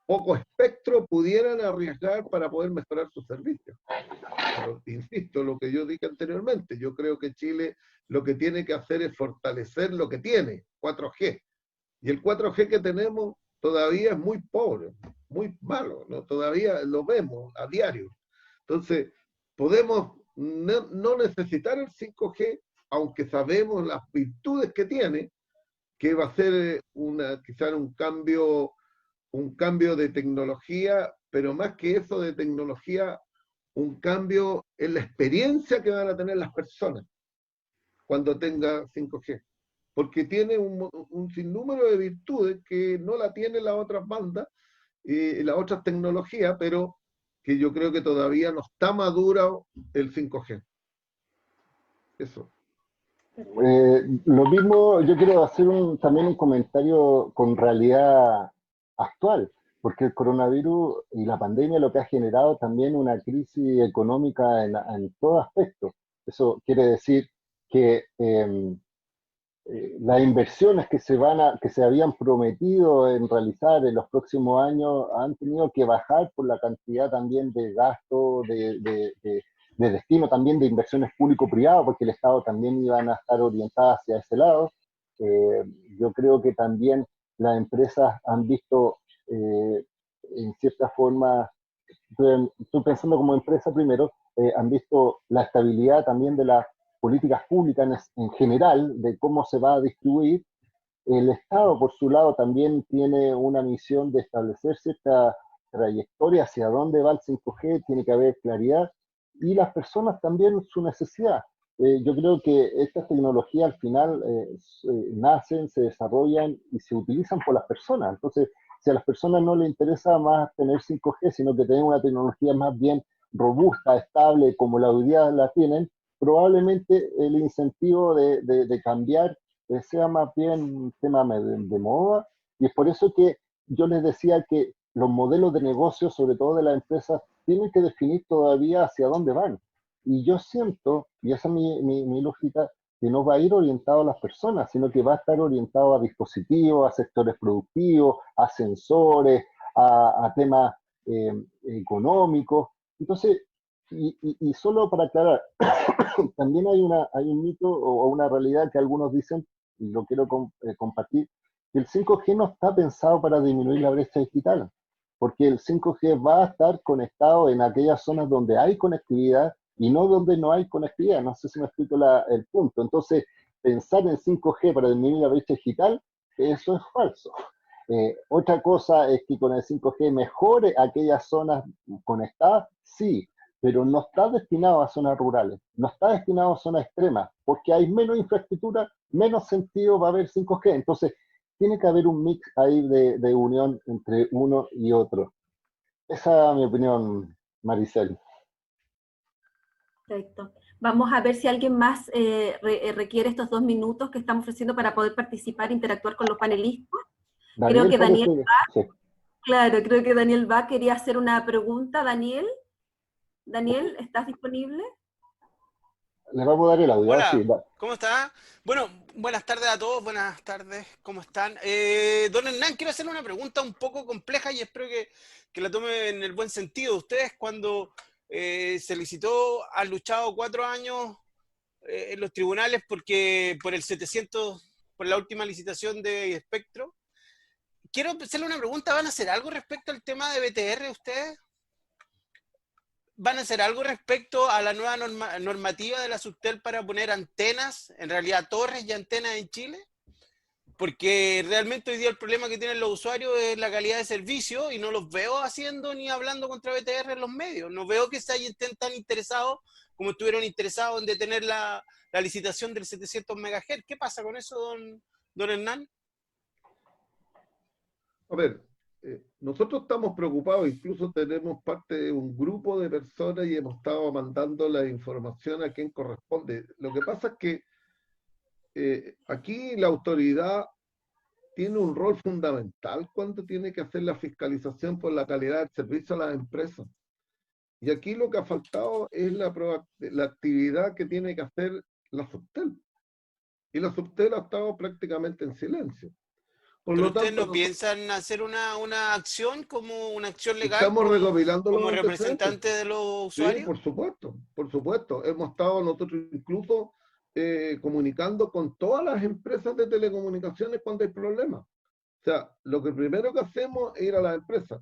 poco espectro, pudieran arriesgar para poder mejorar sus servicios. Pero, insisto, lo que yo dije anteriormente, yo creo que Chile lo que tiene que hacer es fortalecer lo que tiene, 4G. Y el 4G que tenemos todavía es muy pobre, muy malo, ¿no? Todavía lo vemos a diario. Entonces, podemos no necesitar el 5G, aunque sabemos las virtudes que tiene, que va a ser quizás un cambio de tecnología, pero más que eso de tecnología, un cambio en la experiencia que van a tener las personas cuando tenga 5G. Porque tiene un sinnúmero de virtudes que no la tienen las otras bandas y las otras tecnologías, pero que yo creo que todavía no está maduro el 5G. Eso. Lo mismo, yo quiero hacer también un comentario con realidad actual, porque el coronavirus y la pandemia lo que ha generado también una crisis económica en todo aspecto. Eso quiere decir que las inversiones que se habían prometido en realizar en los próximos años han tenido que bajar por la cantidad también de gasto, de destino también de inversiones público-privado, porque el Estado también iban a estar orientadas hacia ese lado. Yo creo que también las empresas han visto, en cierta forma, estoy pensando como empresa primero, han visto la estabilidad también de las políticas públicas en general, de cómo se va a distribuir. El Estado, por su lado, también tiene una misión de establecer cierta trayectoria hacia dónde va el 5G, tiene que haber claridad, y las personas también su necesidad. Yo creo que estas tecnologías al final nacen, se desarrollan y se utilizan por las personas. Entonces, si a las personas no les interesa más tener 5G, sino que tener una tecnología más bien robusta, estable, como la hoy día la tienen, probablemente el incentivo de cambiar sea más bien un tema de moda, y es por eso que yo les decía que los modelos de negocio, sobre todo de las empresas, tienen que definir todavía hacia dónde van. Y yo siento, y esa es mi lógica, que no va a ir orientado a las personas, sino que va a estar orientado a dispositivos, a sectores productivos, a sensores, a temas económicos. Entonces, y solo para aclarar, también hay un mito o una realidad que algunos dicen, y lo quiero compartir, que el 5G no está pensado para disminuir la brecha digital, porque el 5G va a estar conectado en aquellas zonas donde hay conectividad y no donde no hay conectividad. No sé si me explico el punto. Entonces, pensar en 5G para disminuir la brecha digital, eso es falso. Otra cosa es que con el 5G mejore aquellas zonas conectadas, sí, pero no está destinado a zonas rurales, no está destinado a zonas extremas, porque hay menos infraestructura, menos sentido va a haber 5G. Entonces, tiene que haber un mix ahí de unión entre uno y otro. Esa es mi opinión, Maricel. Perfecto. Vamos a ver si alguien más requiere estos 2 minutos que estamos ofreciendo para poder participar e interactuar con los panelistas. Daniel, Creo que Daniel va, sí. claro, creo que Daniel va, quería hacer una pregunta. Daniel, ¿estás disponible? Le vamos a dar el audio. Hola, Sí, ¿cómo está? Bueno, buenas tardes a todos, buenas tardes, ¿cómo están? Don Hernán, quiero hacerle una pregunta un poco compleja y espero que la tome en el buen sentido. Ustedes cuando se licitó han luchado 4 años en los tribunales por el 700, por la última licitación de espectro. Quiero hacerle una pregunta, ¿van a hacer algo respecto al tema de BTR ustedes? ¿Van a hacer algo respecto a la nueva normativa de la Subtel para poner antenas, en realidad torres y antenas en Chile? Porque realmente hoy día el problema que tienen los usuarios es la calidad de servicio y no los veo haciendo ni hablando contra BTR en los medios. No veo que estén tan interesados como estuvieron interesados en detener la licitación del 700 MHz. ¿Qué pasa con eso, don Hernán? A ver, nosotros estamos preocupados, incluso tenemos parte de un grupo de personas y hemos estado mandando la información a quien corresponde. Lo que pasa es que aquí la autoridad tiene un rol fundamental cuando tiene que hacer la fiscalización por la calidad del servicio a las empresas. Y aquí lo que ha faltado es la actividad que tiene que hacer la Subtel. Y la Subtel ha estado prácticamente en silencio. ¿Pero ustedes no piensan hacer una acción como una acción legal estamos recopilando como representante de los usuarios? Sí, por supuesto. Hemos estado nosotros incluso comunicando con todas las empresas de telecomunicaciones cuando hay problemas. O sea, lo que primero que hacemos es ir a las empresas,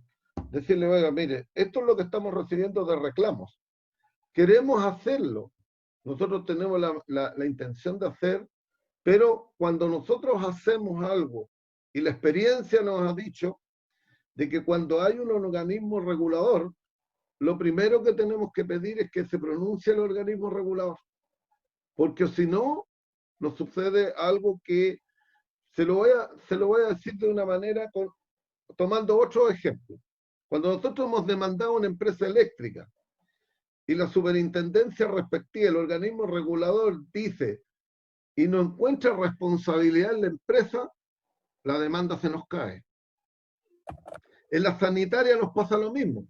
decirle, oiga, mire, esto es lo que estamos recibiendo de reclamos. Queremos hacerlo. Nosotros tenemos la intención de hacer, pero cuando nosotros hacemos algo, y la experiencia nos ha dicho de que cuando hay un organismo regulador, lo primero que tenemos que pedir es que se pronuncie el organismo regulador. Porque si no, nos sucede algo que se lo voy a decir de una manera tomando otro ejemplo. Cuando nosotros hemos demandado a una empresa eléctrica y la superintendencia respectiva, el organismo regulador dice y no encuentra responsabilidad en la empresa, la demanda se nos cae. En la sanitaria nos pasa lo mismo.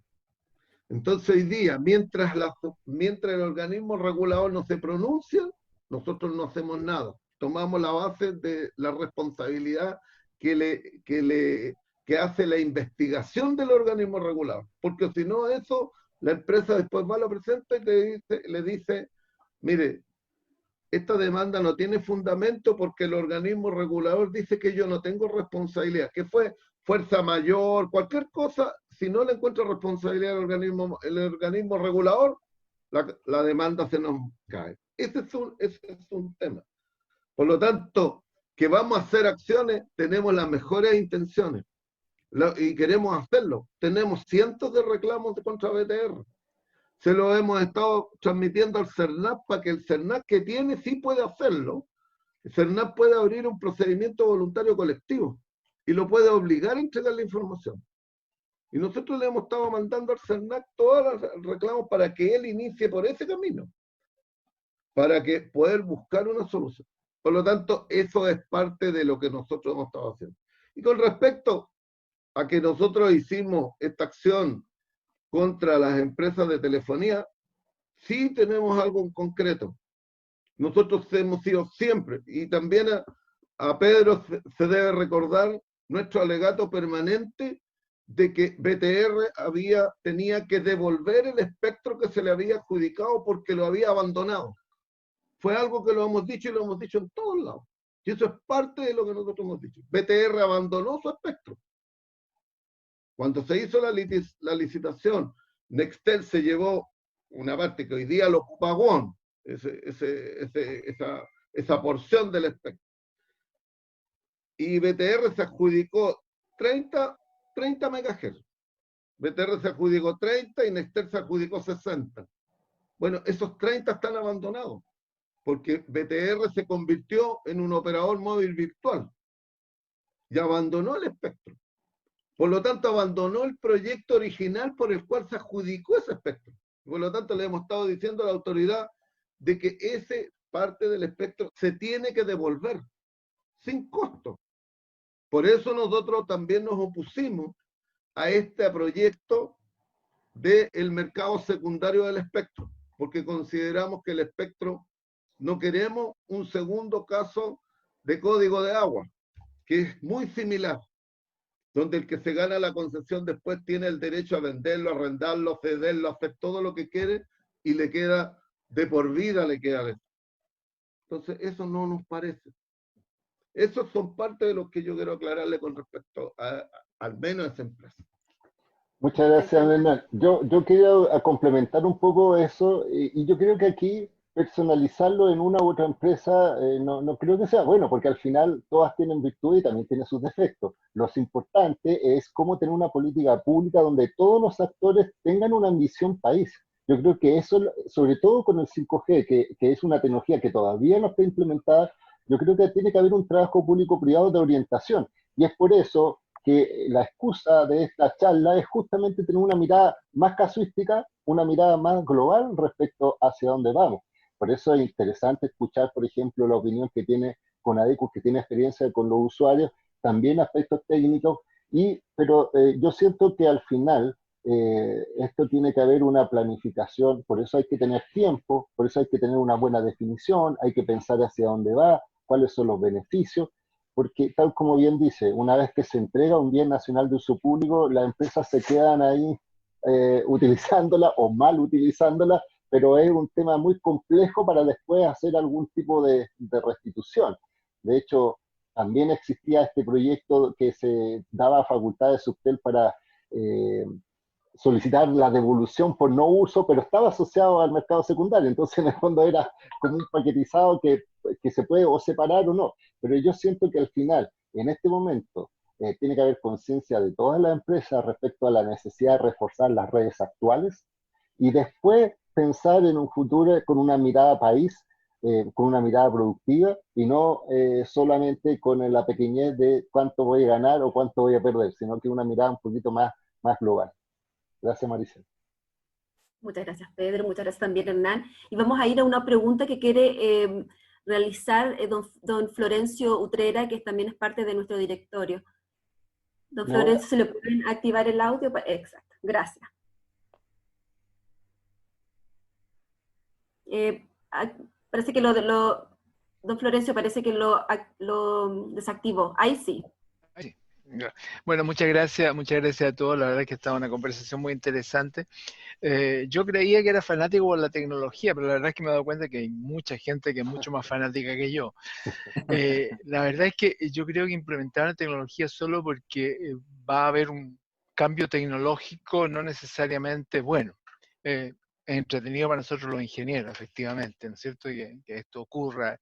Entonces hoy día, mientras el organismo regulador no se pronuncia, nosotros no hacemos nada. Tomamos la base de la responsabilidad que hace la investigación del organismo regulador. Porque si no eso, la empresa después va a lo presente y le dice, mire, esta demanda no tiene fundamento porque el organismo regulador dice que yo no tengo responsabilidad, que fue fuerza mayor, cualquier cosa, si no le encuentro responsabilidad al organismo, el organismo regulador, la demanda se nos cae. Ese es un tema. Por lo tanto, que vamos a hacer acciones, tenemos las mejores intenciones y queremos hacerlo. Tenemos cientos de reclamos contra BTR. Se lo hemos estado transmitiendo al CERNAP para que el CERNAP que tiene sí puede hacerlo. El CERNAP puede abrir un procedimiento voluntario colectivo y lo puede obligar a entregar la información. Y nosotros le hemos estado mandando al CERNAC todos los reclamos para que él inicie por ese camino, para que poder buscar una solución. Por lo tanto, eso es parte de lo que nosotros hemos estado haciendo. Y con respecto a que nosotros hicimos esta acción contra las empresas de telefonía, sí tenemos algo en concreto. Nosotros hemos sido siempre, y también a Pedro se debe recordar nuestro alegato permanente de que BTR tenía que devolver el espectro que se le había adjudicado porque lo había abandonado. Fue algo que lo hemos dicho y lo hemos dicho en todos lados. Y eso es parte de lo que nosotros hemos dicho. BTR abandonó su espectro. Cuando se hizo la licitación, Nextel se llevó una parte que hoy día lo ocupa WON, esa porción del espectro. Y BTR se adjudicó 30 MHz. BTR se adjudicó 30 y Nextel se adjudicó 60. Bueno, esos 30 están abandonados, porque BTR se convirtió en un operador móvil virtual y abandonó el espectro. Por lo tanto, abandonó el proyecto original por el cual se adjudicó ese espectro. Por lo tanto, le hemos estado diciendo a la autoridad de que ese parte del espectro se tiene que devolver sin costo. Por eso nosotros también nos opusimos a este proyecto del mercado secundario del espectro, porque consideramos que el espectro, no queremos un segundo caso de código de agua, que es muy similar, donde el que se gana la concesión después tiene el derecho a venderlo, arrendarlo, cederlo, hacer todo lo que quiere y le queda de por vida, le queda de... Entonces, eso no nos parece. Esos son parte de lo que yo quiero aclararle con respecto al menos a esa empresa. Muchas gracias, Hernán. Yo quería complementar un poco eso y yo creo que aquí personalizarlo en una u otra empresa no creo que sea bueno, porque al final todas tienen virtudes y también tienen sus defectos. Lo importante es cómo tener una política pública donde todos los actores tengan una ambición país. Yo creo que eso, sobre todo con el 5G, que es una tecnología que todavía no está implementada, yo creo que tiene que haber un trabajo público-privado de orientación. Y es por eso que la excusa de esta charla es justamente tener una mirada más casuística, una mirada más global respecto hacia dónde vamos. Por eso es interesante escuchar, por ejemplo, la opinión que tiene Conadecus, que tiene experiencia con los usuarios, también aspectos técnicos, pero yo siento que al final esto tiene que haber una planificación, por eso hay que tener tiempo, por eso hay que tener una buena definición, hay que pensar hacia dónde va, cuáles son los beneficios, porque tal como bien dice, una vez que se entrega un bien nacional de uso público, las empresas se quedan ahí utilizándola o mal utilizándola, pero es un tema muy complejo para después hacer algún tipo de restitución. De hecho, también existía este proyecto que se daba facultades a Subtel para solicitar la devolución por no uso, pero estaba asociado al mercado secundario, entonces en el fondo era como un paquetizado que se puede o separar o no, pero yo siento que al final, en este momento, tiene que haber conciencia de todas las empresas respecto a la necesidad de reforzar las redes actuales y después pensar en un futuro con una mirada país, con una mirada productiva y no solamente con la pequeñez de cuánto voy a ganar o cuánto voy a perder, sino que una mirada un poquito más global. Gracias, Maricel. Muchas gracias, Pedro. Muchas gracias también, Hernán. Y vamos a ir a una pregunta que quiere realizar don Florencio Utrera, que también es parte de nuestro directorio. Don Florencio, ¿se le pueden activar el audio? Exacto, gracias. Parece que don Florencio parece que lo desactivó. Ahí sí. Ya. Bueno, muchas gracias a todos. La verdad es que estaba una conversación muy interesante. Yo creía que era fanático por la tecnología, pero la verdad es que me he dado cuenta que hay mucha gente que es mucho más fanática que yo. La verdad es que yo creo que implementar la tecnología solo porque va a haber un cambio tecnológico no necesariamente bueno. Es entretenido para nosotros los ingenieros, efectivamente, ¿no es cierto? Que esto ocurra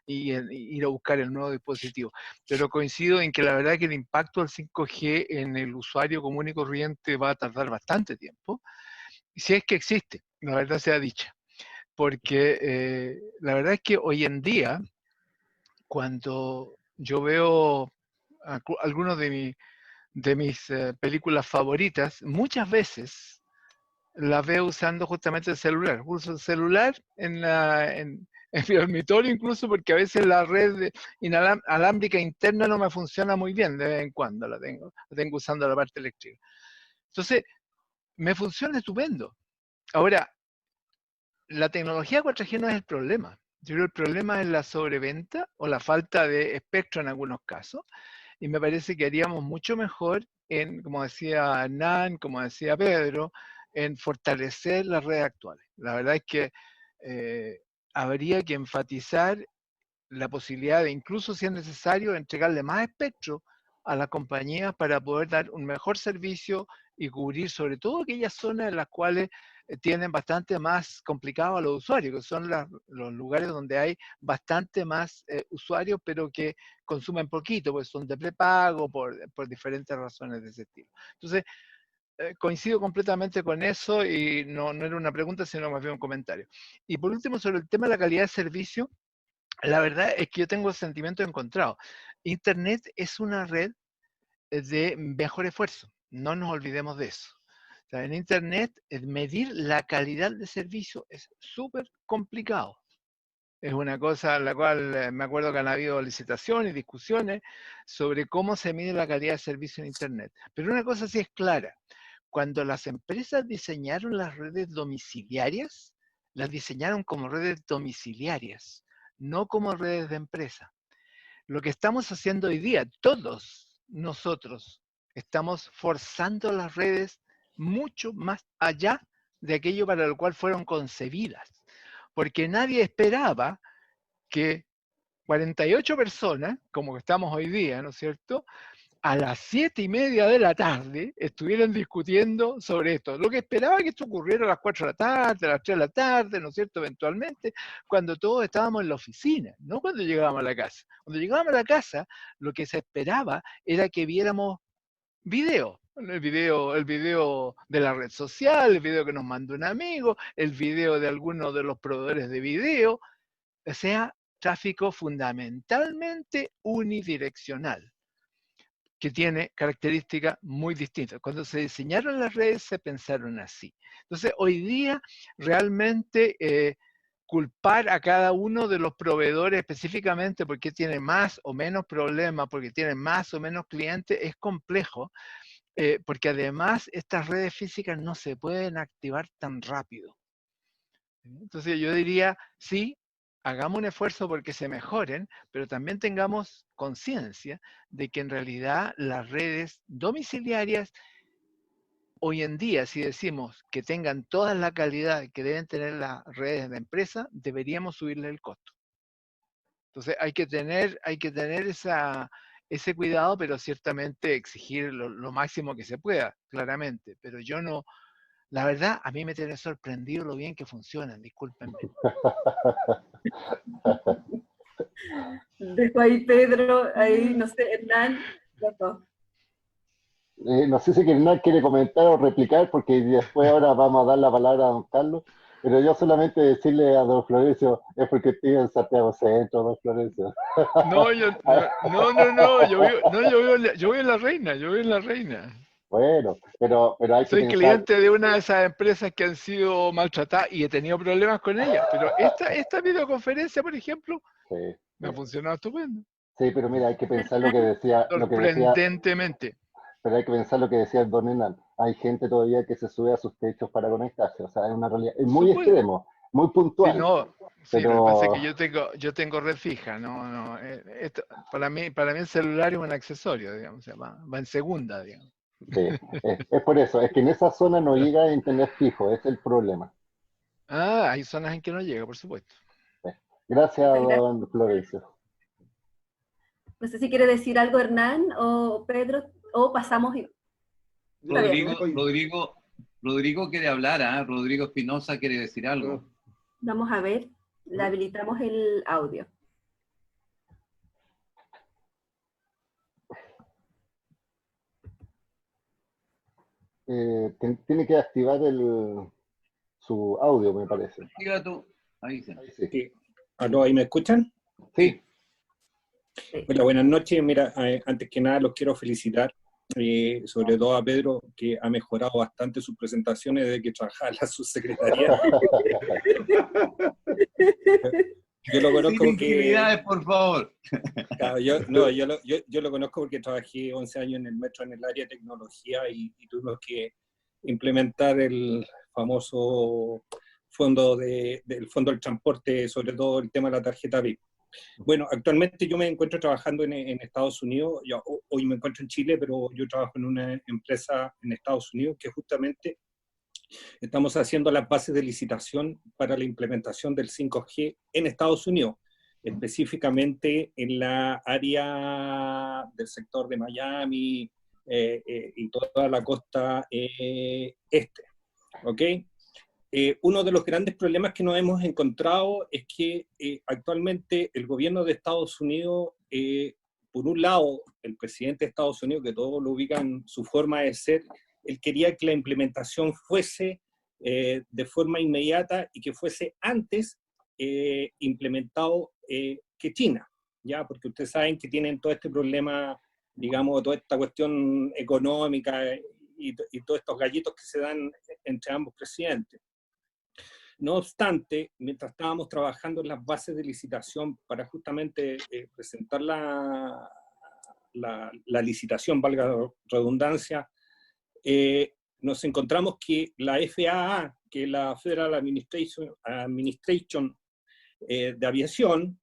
y ir a buscar el nuevo dispositivo. Pero coincido en que la verdad es que el impacto del 5G en el usuario común y corriente va a tardar bastante tiempo, si es que existe, la verdad sea dicha. Porque la verdad es que hoy en día, cuando yo veo algunos de mis películas favoritas, muchas veces las veo usando justamente el celular. Uso el celular en mi dormitorio incluso porque a veces la red inalámbrica interna no me funciona muy bien, de vez en cuando la tengo usando la parte eléctrica. Entonces, me funciona estupendo. Ahora, la tecnología 4G no es el problema. Yo creo que el problema es la sobreventa o la falta de espectro en algunos casos. Y me parece que haríamos mucho mejor en, como decía Hernán, como decía Pedro, en fortalecer las redes actuales. La verdad es que habría que enfatizar la posibilidad de, incluso si es necesario, entregarle más espectro a las compañías para poder dar un mejor servicio y cubrir sobre todo aquellas zonas en las cuales tienen bastante más complicado a los usuarios, que son los lugares donde hay bastante más usuarios, pero que consumen poquito, pues son de prepago por diferentes razones de ese estilo. Entonces, coincido completamente con eso y no era una pregunta, sino más bien un comentario. Y por último, sobre el tema de la calidad de servicio, la verdad es que yo tengo sentimientos encontrados. Internet es una red de mejor esfuerzo, no nos olvidemos de eso. O sea, en Internet, medir la calidad de servicio es súper complicado. Es una cosa en la cual me acuerdo que han habido licitaciones y discusiones sobre cómo se mide la calidad de servicio en Internet. Pero una cosa sí es clara, cuando las empresas diseñaron las redes domiciliarias, las diseñaron como redes domiciliarias, no como redes de empresa. Lo que estamos haciendo hoy día, todos nosotros, estamos forzando las redes mucho más allá de aquello para lo cual fueron concebidas. Porque nadie esperaba que 48 personas, como estamos hoy día, ¿no es cierto?, a las 7:30 de la tarde estuvieran discutiendo sobre esto. Lo que esperaba que esto ocurriera a las 4 de la tarde, a las 3 de la tarde, ¿no es cierto?, eventualmente, cuando todos estábamos en la oficina, no cuando llegábamos a la casa. Cuando llegábamos a la casa, lo que se esperaba era que viéramos video. El video de la red social, el video que nos mandó un amigo, el video de alguno de los proveedores de video, o sea, tráfico fundamentalmente unidireccional, que tiene características muy distintas. Cuando se diseñaron las redes se pensaron así. Entonces, hoy día realmente culpar a cada uno de los proveedores específicamente porque tiene más o menos problemas, porque tiene más o menos clientes, es complejo, porque además estas redes físicas no se pueden activar tan rápido. Entonces yo diría, sí, hagamos un esfuerzo porque se mejoren, pero también tengamos conciencia de que en realidad las redes domiciliarias, hoy en día, si decimos que tengan toda la calidad que deben tener las redes de empresa, deberíamos subirle el costo. Entonces hay que tener ese cuidado, pero ciertamente exigir lo máximo que se pueda, claramente. Pero yo no, la verdad, a mí me tiene sorprendido lo bien que funcionan, discúlpenme. Dejo ahí Pedro, ahí, no sé, Hernán, los dos. No sé si Hernán quiere comentar o replicar, porque después ahora vamos a dar la palabra a don Carlos, pero yo solamente decirle a don Florencio, es porque estoy en Santiago Centro, don Florencio. No, yo vivo en La Reina, yo vivo en La Reina. Bueno, pero hay que Soy pensar, cliente de una de esas empresas que han sido maltratadas y he tenido problemas con ellas, pero esta videoconferencia, por ejemplo, sí, me ha sí, funcionado estupendo, sí, pero mira, hay que pensar lo que decía, sorprendentemente. pero hay que pensar lo que decía el don Hernán. Hay gente todavía que se sube a sus techos para conectarse, o sea, es una realidad, es Por supuesto, muy muy Sí, puntual. no, sí, lo que pasa es que Pero yo tengo red fija, para mí el celular es un accesorio, digamos, o sea, va en segunda, digamos. sí, es por eso, es que en esa zona no llega a internet fijo, ese es el problema. Ah, hay zonas en que no llega, por supuesto. Sí. Gracias, Muchas gracias. don Florencio. No sé si quiere decir algo Hernán o Pedro, o pasamos. Está bien. Rodrigo quiere hablar, ¿ah? Rodrigo Espinosa quiere decir algo. Vamos a ver, le habilitamos el audio. Tiene que activar su audio, me parece. Activa tú. Ahí sí. Ahí sí. Sí. ¿Aló, ahí me escuchan? Sí. Hola, buenas noches. Mira, antes que nada los quiero felicitar, sobre todo a Pedro, que ha mejorado bastante sus presentaciones desde que trabajaba en la subsecretaría. Yo lo conozco Sin porque... intimidades, por favor. Claro, yo lo conozco porque trabajé 11 años en el metro en el área de tecnología y tuvimos que implementar el famoso del fondo del transporte, sobre todo el tema de la tarjeta VIP. Bueno, actualmente yo me encuentro trabajando en Estados Unidos, hoy me encuentro en Chile, pero yo trabajo en una empresa en Estados Unidos que justamente estamos haciendo las bases de licitación para la implementación del 5G en Estados Unidos, específicamente en la área del sector de Miami y toda la costa este, ¿ok? Uno de los grandes problemas que nos hemos encontrado es que actualmente el gobierno de Estados Unidos, por un lado, el presidente de Estados Unidos, que todos lo ubican su forma de ser, él quería que la implementación fuese de forma inmediata y que fuese antes implementado que China, ¿ya? Porque ustedes saben que tienen todo este problema, digamos, toda esta cuestión económica y todos estos gallitos que se dan entre ambos presidentes. No obstante, mientras estábamos trabajando en las bases de licitación para justamente presentar la licitación, valga la redundancia, nos encontramos que la FAA, que es la Federal Administration de Aviación,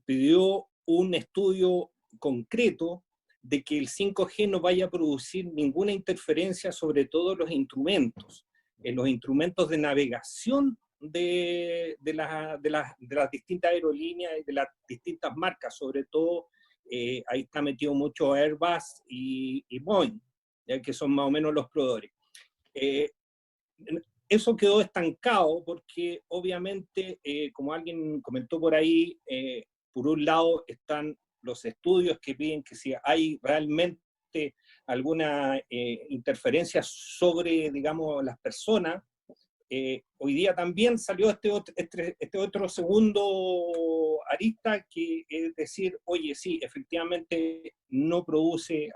pidió un estudio concreto de que el 5G no vaya a producir ninguna interferencia sobre todos los instrumentos de navegación de las distintas aerolíneas y de las distintas marcas, sobre todo ahí está metido mucho Airbus y Boeing, ya que son más o menos los proveedores. Eso quedó estancado porque obviamente, como alguien comentó por ahí, por un lado están los estudios que piden que si hay realmente alguna interferencia sobre, digamos, las personas. Hoy día también salió este otro segundo arista, que es decir, oye, sí, efectivamente no produce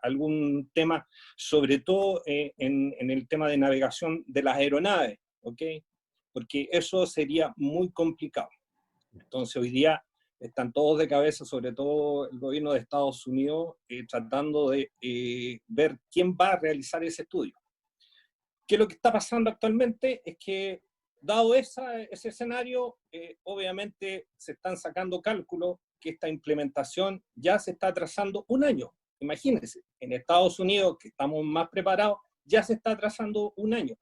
algún tema, sobre todo en el tema de navegación de las aeronaves, ¿ok? Porque eso sería muy complicado. Entonces hoy día están todos de cabeza, sobre todo el gobierno de Estados Unidos, tratando de ver quién va a realizar ese estudio. ¿Qué es lo que está pasando actualmente? Es que, dado ese escenario, obviamente se están sacando cálculos que esta implementación ya se está atrasando un año. Imagínense, en Estados Unidos, que estamos más preparados, ya se está atrasando un año.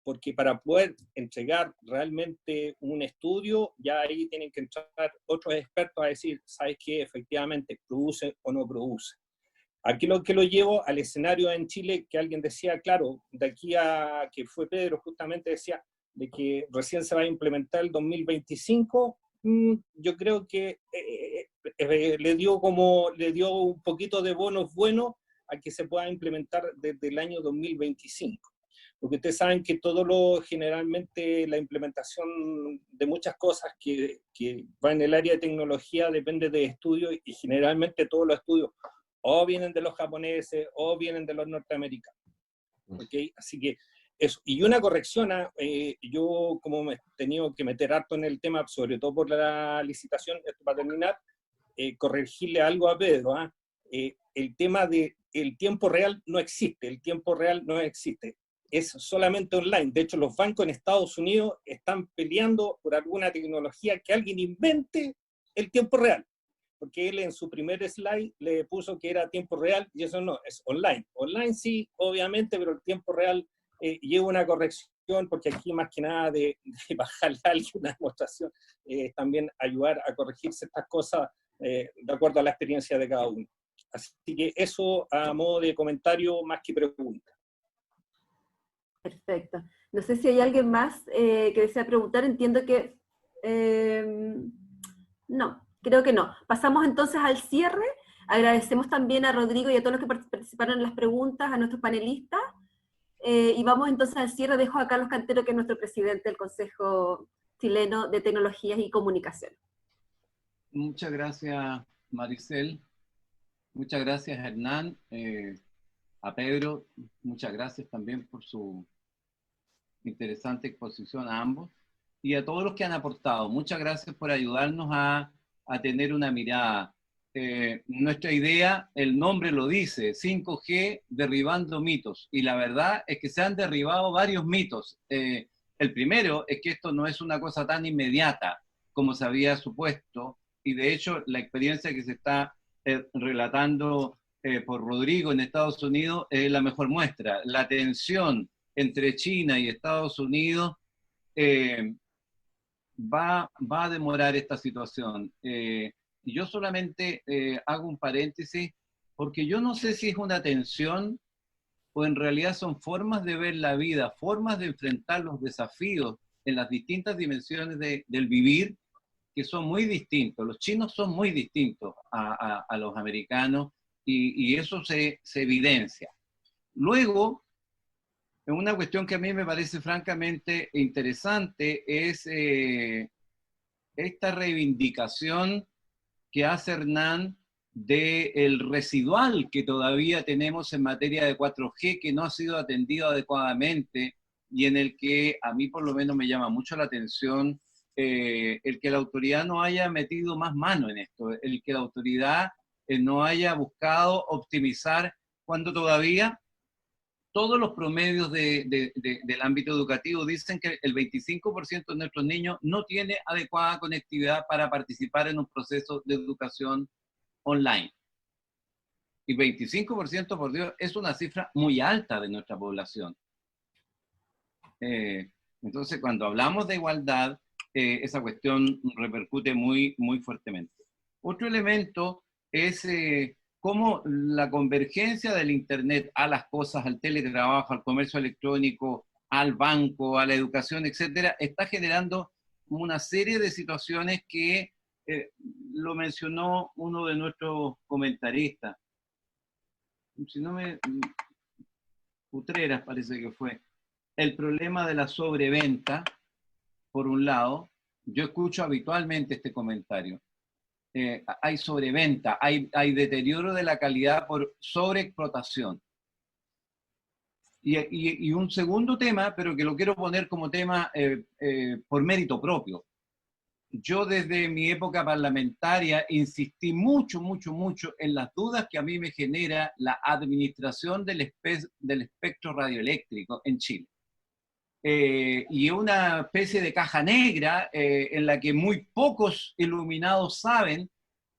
Porque para poder entregar realmente un estudio, ya ahí tienen que entrar otros expertos a decir, ¿sabes qué? Efectivamente, ¿produce o no produce? Aquí lo que lo llevo al escenario en Chile, que alguien decía, claro, de aquí a que fue Pedro, justamente decía, de que recién se va a implementar el 2025, yo creo que le dio un poquito de bonos buenos a que se pueda implementar desde el año 2025. Porque ustedes saben que generalmente la implementación de muchas cosas que va en el área de tecnología depende de estudios, y generalmente todos los estudios o vienen de los japoneses o vienen de los norteamericanos. ¿Okay? Así que eso. Y una corrección, yo como me he tenido que meter harto en el tema, sobre todo por la licitación, esto para terminar, corregirle algo a Pedro. El tema del tiempo real no existe, el tiempo real no existe. es solamente online. De hecho, los bancos en Estados Unidos están peleando por alguna tecnología que alguien invente el tiempo real. Porque él en su primer slide le puso que era tiempo real, y eso no, es online. Online sí, obviamente, pero el tiempo real lleva una corrección, porque aquí más que nada de bajarle a alguien una demostración, también ayudar a corregirse estas cosas de acuerdo a la experiencia de cada uno. Así que eso a modo de comentario más que pregunta. Perfecto. No sé si hay alguien más que desea preguntar. Entiendo que no, creo que no. Pasamos entonces al cierre. Agradecemos también a Rodrigo y a todos los que participaron en las preguntas, a nuestros panelistas. Y vamos entonces al cierre. Dejo a Carlos Cantero, que es nuestro presidente del Consejo Chileno de Tecnologías y Comunicación. Muchas gracias, Maricel. Muchas gracias, Hernán. A Pedro, muchas gracias también por su interesante exposición a ambos. Y a todos los que han aportado, muchas gracias por ayudarnos a tener una mirada. Nuestra idea, el nombre lo dice, 5G derribando mitos. Y la verdad es que se han derribado varios mitos. El primero es que esto no es una cosa tan inmediata como se había supuesto. Y de hecho, la experiencia que se está relatando por Rodrigo en Estados Unidos es la mejor muestra. La tensión entre China y Estados Unidos va a demorar esta situación. Y yo solamente hago un paréntesis, porque yo no sé si es una tensión o en realidad son formas de ver la vida, formas de enfrentar los desafíos en las distintas dimensiones del vivir, que son muy distintos. Los chinos son muy distintos a los americanos, y eso se evidencia. Luego, una cuestión que a mí me parece francamente interesante es esta reivindicación que hace Hernán del residual que todavía tenemos en materia de 4G, que no ha sido atendido adecuadamente, y en el que a mí por lo menos me llama mucho la atención el que la autoridad no haya metido más mano en esto, el que la autoridad no haya buscado optimizar, cuando todavía todos los promedios del ámbito educativo dicen que el 25% de nuestros niños no tiene adecuada conectividad para participar en un proceso de educación online. Y 25%, por Dios, es una cifra muy alta de nuestra población. Entonces, cuando hablamos de igualdad, esa cuestión repercute muy, muy fuertemente. Otro elemento es cómo la convergencia del Internet a las cosas, al teletrabajo, al comercio electrónico, al banco, a la educación, etcétera, está generando una serie de situaciones que lo mencionó uno de nuestros comentaristas. Si no me... Utreras parece que fue. El problema de la sobreventa, por un lado. Yo escucho habitualmente este comentario. Hay sobreventa, hay deterioro de la calidad por sobreexplotación. Y un segundo tema, pero que lo quiero poner como tema por mérito propio. Yo desde mi época parlamentaria insistí mucho en las dudas que a mí me genera la administración del espectro radioeléctrico en Chile. Y una especie de caja negra en la que muy pocos iluminados saben,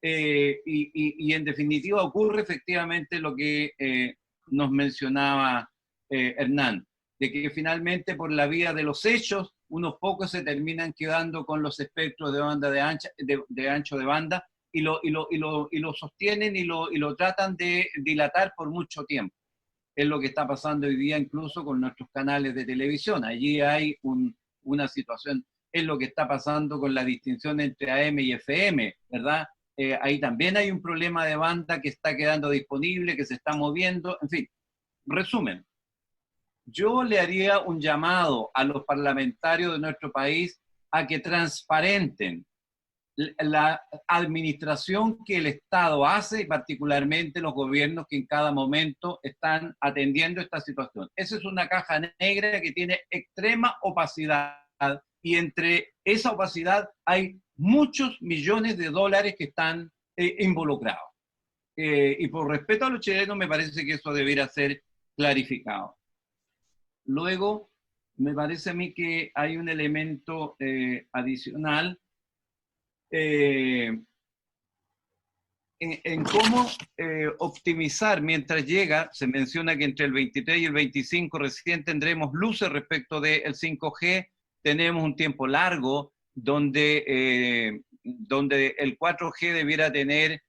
y en definitiva ocurre efectivamente lo que nos mencionaba Hernán, de que finalmente por la vía de los hechos, unos pocos se terminan quedando con los espectros de banda de ancho de banda, y lo sostienen y lo tratan de dilatar por mucho tiempo. Es lo que está pasando hoy día incluso con nuestros canales de televisión. Allí hay una situación, es lo que está pasando con la distinción entre AM y FM, ¿verdad? Ahí también hay un problema de banda que está quedando disponible, que se está moviendo, en fin. Resumen, yo le haría un llamado a los parlamentarios de nuestro país a que transparenten la administración que el Estado hace, y particularmente los gobiernos que en cada momento están atendiendo esta situación. Esa es una caja negra que tiene extrema opacidad, y entre esa opacidad hay muchos millones de dólares que están involucrados. Y por respeto a los chilenos me parece que eso debería ser clarificado. Luego, me parece a mí que hay un elemento adicional en cómo optimizar mientras llega. Se menciona que entre el 23 y el 25 recién tendremos luces respecto del 5G. Tenemos un tiempo largo donde, donde el 4G debiera tener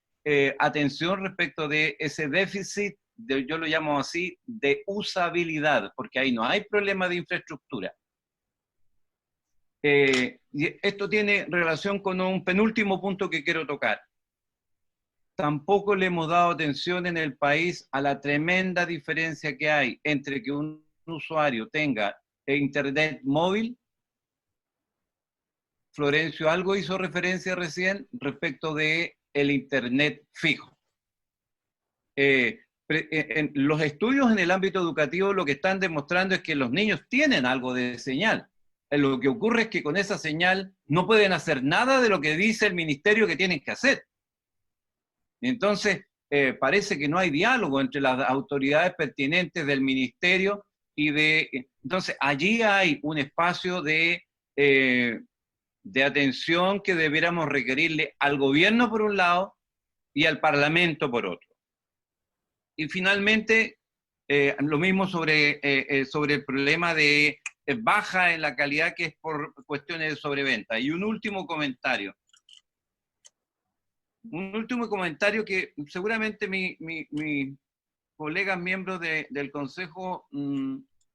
atención respecto de ese déficit, yo lo llamo así, de usabilidad, porque ahí no hay problema de infraestructura. Y esto tiene relación con un penúltimo punto que quiero tocar. Tampoco le hemos dado atención en el país a la tremenda diferencia que hay entre que un usuario tenga internet móvil. Florencio algo hizo referencia recién respecto de el internet fijo. En los estudios en el ámbito educativo lo que están demostrando es que los niños tienen algo de señal. Lo que ocurre es que con esa señal no pueden hacer nada de lo que dice el ministerio que tienen que hacer. Entonces, parece que no hay diálogo entre las autoridades pertinentes del ministerio y de... Entonces, allí hay un espacio de atención que debiéramos requerirle al gobierno por un lado y al parlamento por otro. Y finalmente, lo mismo sobre el problema de baja en la calidad que es por cuestiones de sobreventa. Y un último comentario. Un último comentario que seguramente mis colegas miembros del Consejo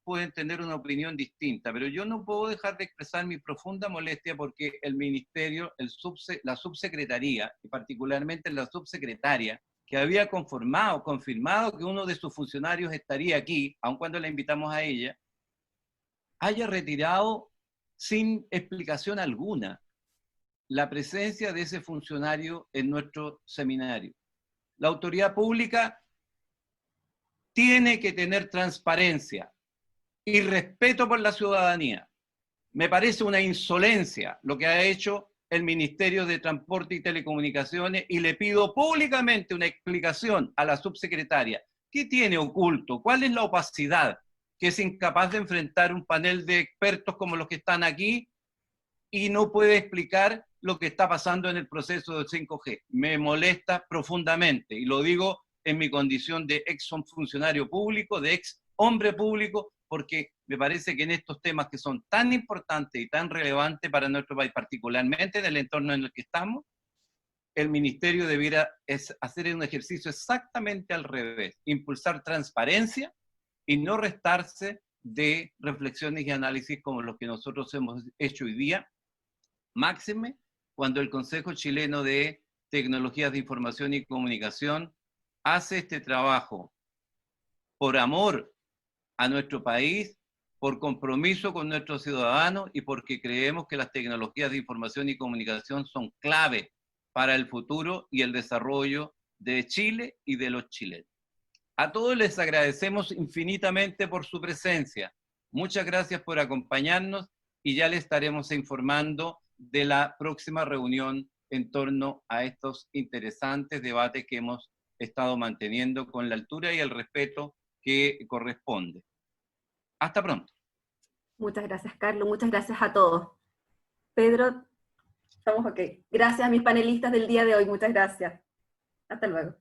pueden tener una opinión distinta, pero yo no puedo dejar de expresar mi profunda molestia porque el Ministerio, la subsecretaría, y particularmente la subsecretaria, que había confirmado que uno de sus funcionarios estaría aquí, aun cuando la invitamos a ella, haya retirado sin explicación alguna la presencia de ese funcionario en nuestro seminario. La autoridad pública tiene que tener transparencia y respeto por la ciudadanía. Me parece una insolencia lo que ha hecho el Ministerio de Transporte y Telecomunicaciones y le pido públicamente una explicación a la subsecretaria. ¿Qué tiene oculto? ¿Cuál es la opacidad? Que es incapaz de enfrentar un panel de expertos como los que están aquí y no puede explicar lo que está pasando en el proceso del 5G. Me molesta profundamente y lo digo en mi condición de ex funcionario público, de ex hombre público, porque me parece que en estos temas que son tan importantes y tan relevantes para nuestro país, particularmente en el entorno en el que estamos, el ministerio debiera hacer un ejercicio exactamente al revés, impulsar transparencia y no restarse de reflexiones y análisis como los que nosotros hemos hecho hoy día, máxime cuando el Consejo Chileno de Tecnologías de Información y Comunicación hace este trabajo por amor a nuestro país, por compromiso con nuestros ciudadanos y porque creemos que las tecnologías de información y comunicación son clave para el futuro y el desarrollo de Chile y de los chilenos. A todos les agradecemos infinitamente por su presencia. Muchas gracias por acompañarnos y ya les estaremos informando de la próxima reunión en torno a estos interesantes debates que hemos estado manteniendo con la altura y el respeto que corresponde. Hasta pronto. Muchas gracias, Carlos. Muchas gracias a todos. Pedro, estamos ok. Gracias a mis panelistas del día de hoy. Muchas gracias. Hasta luego.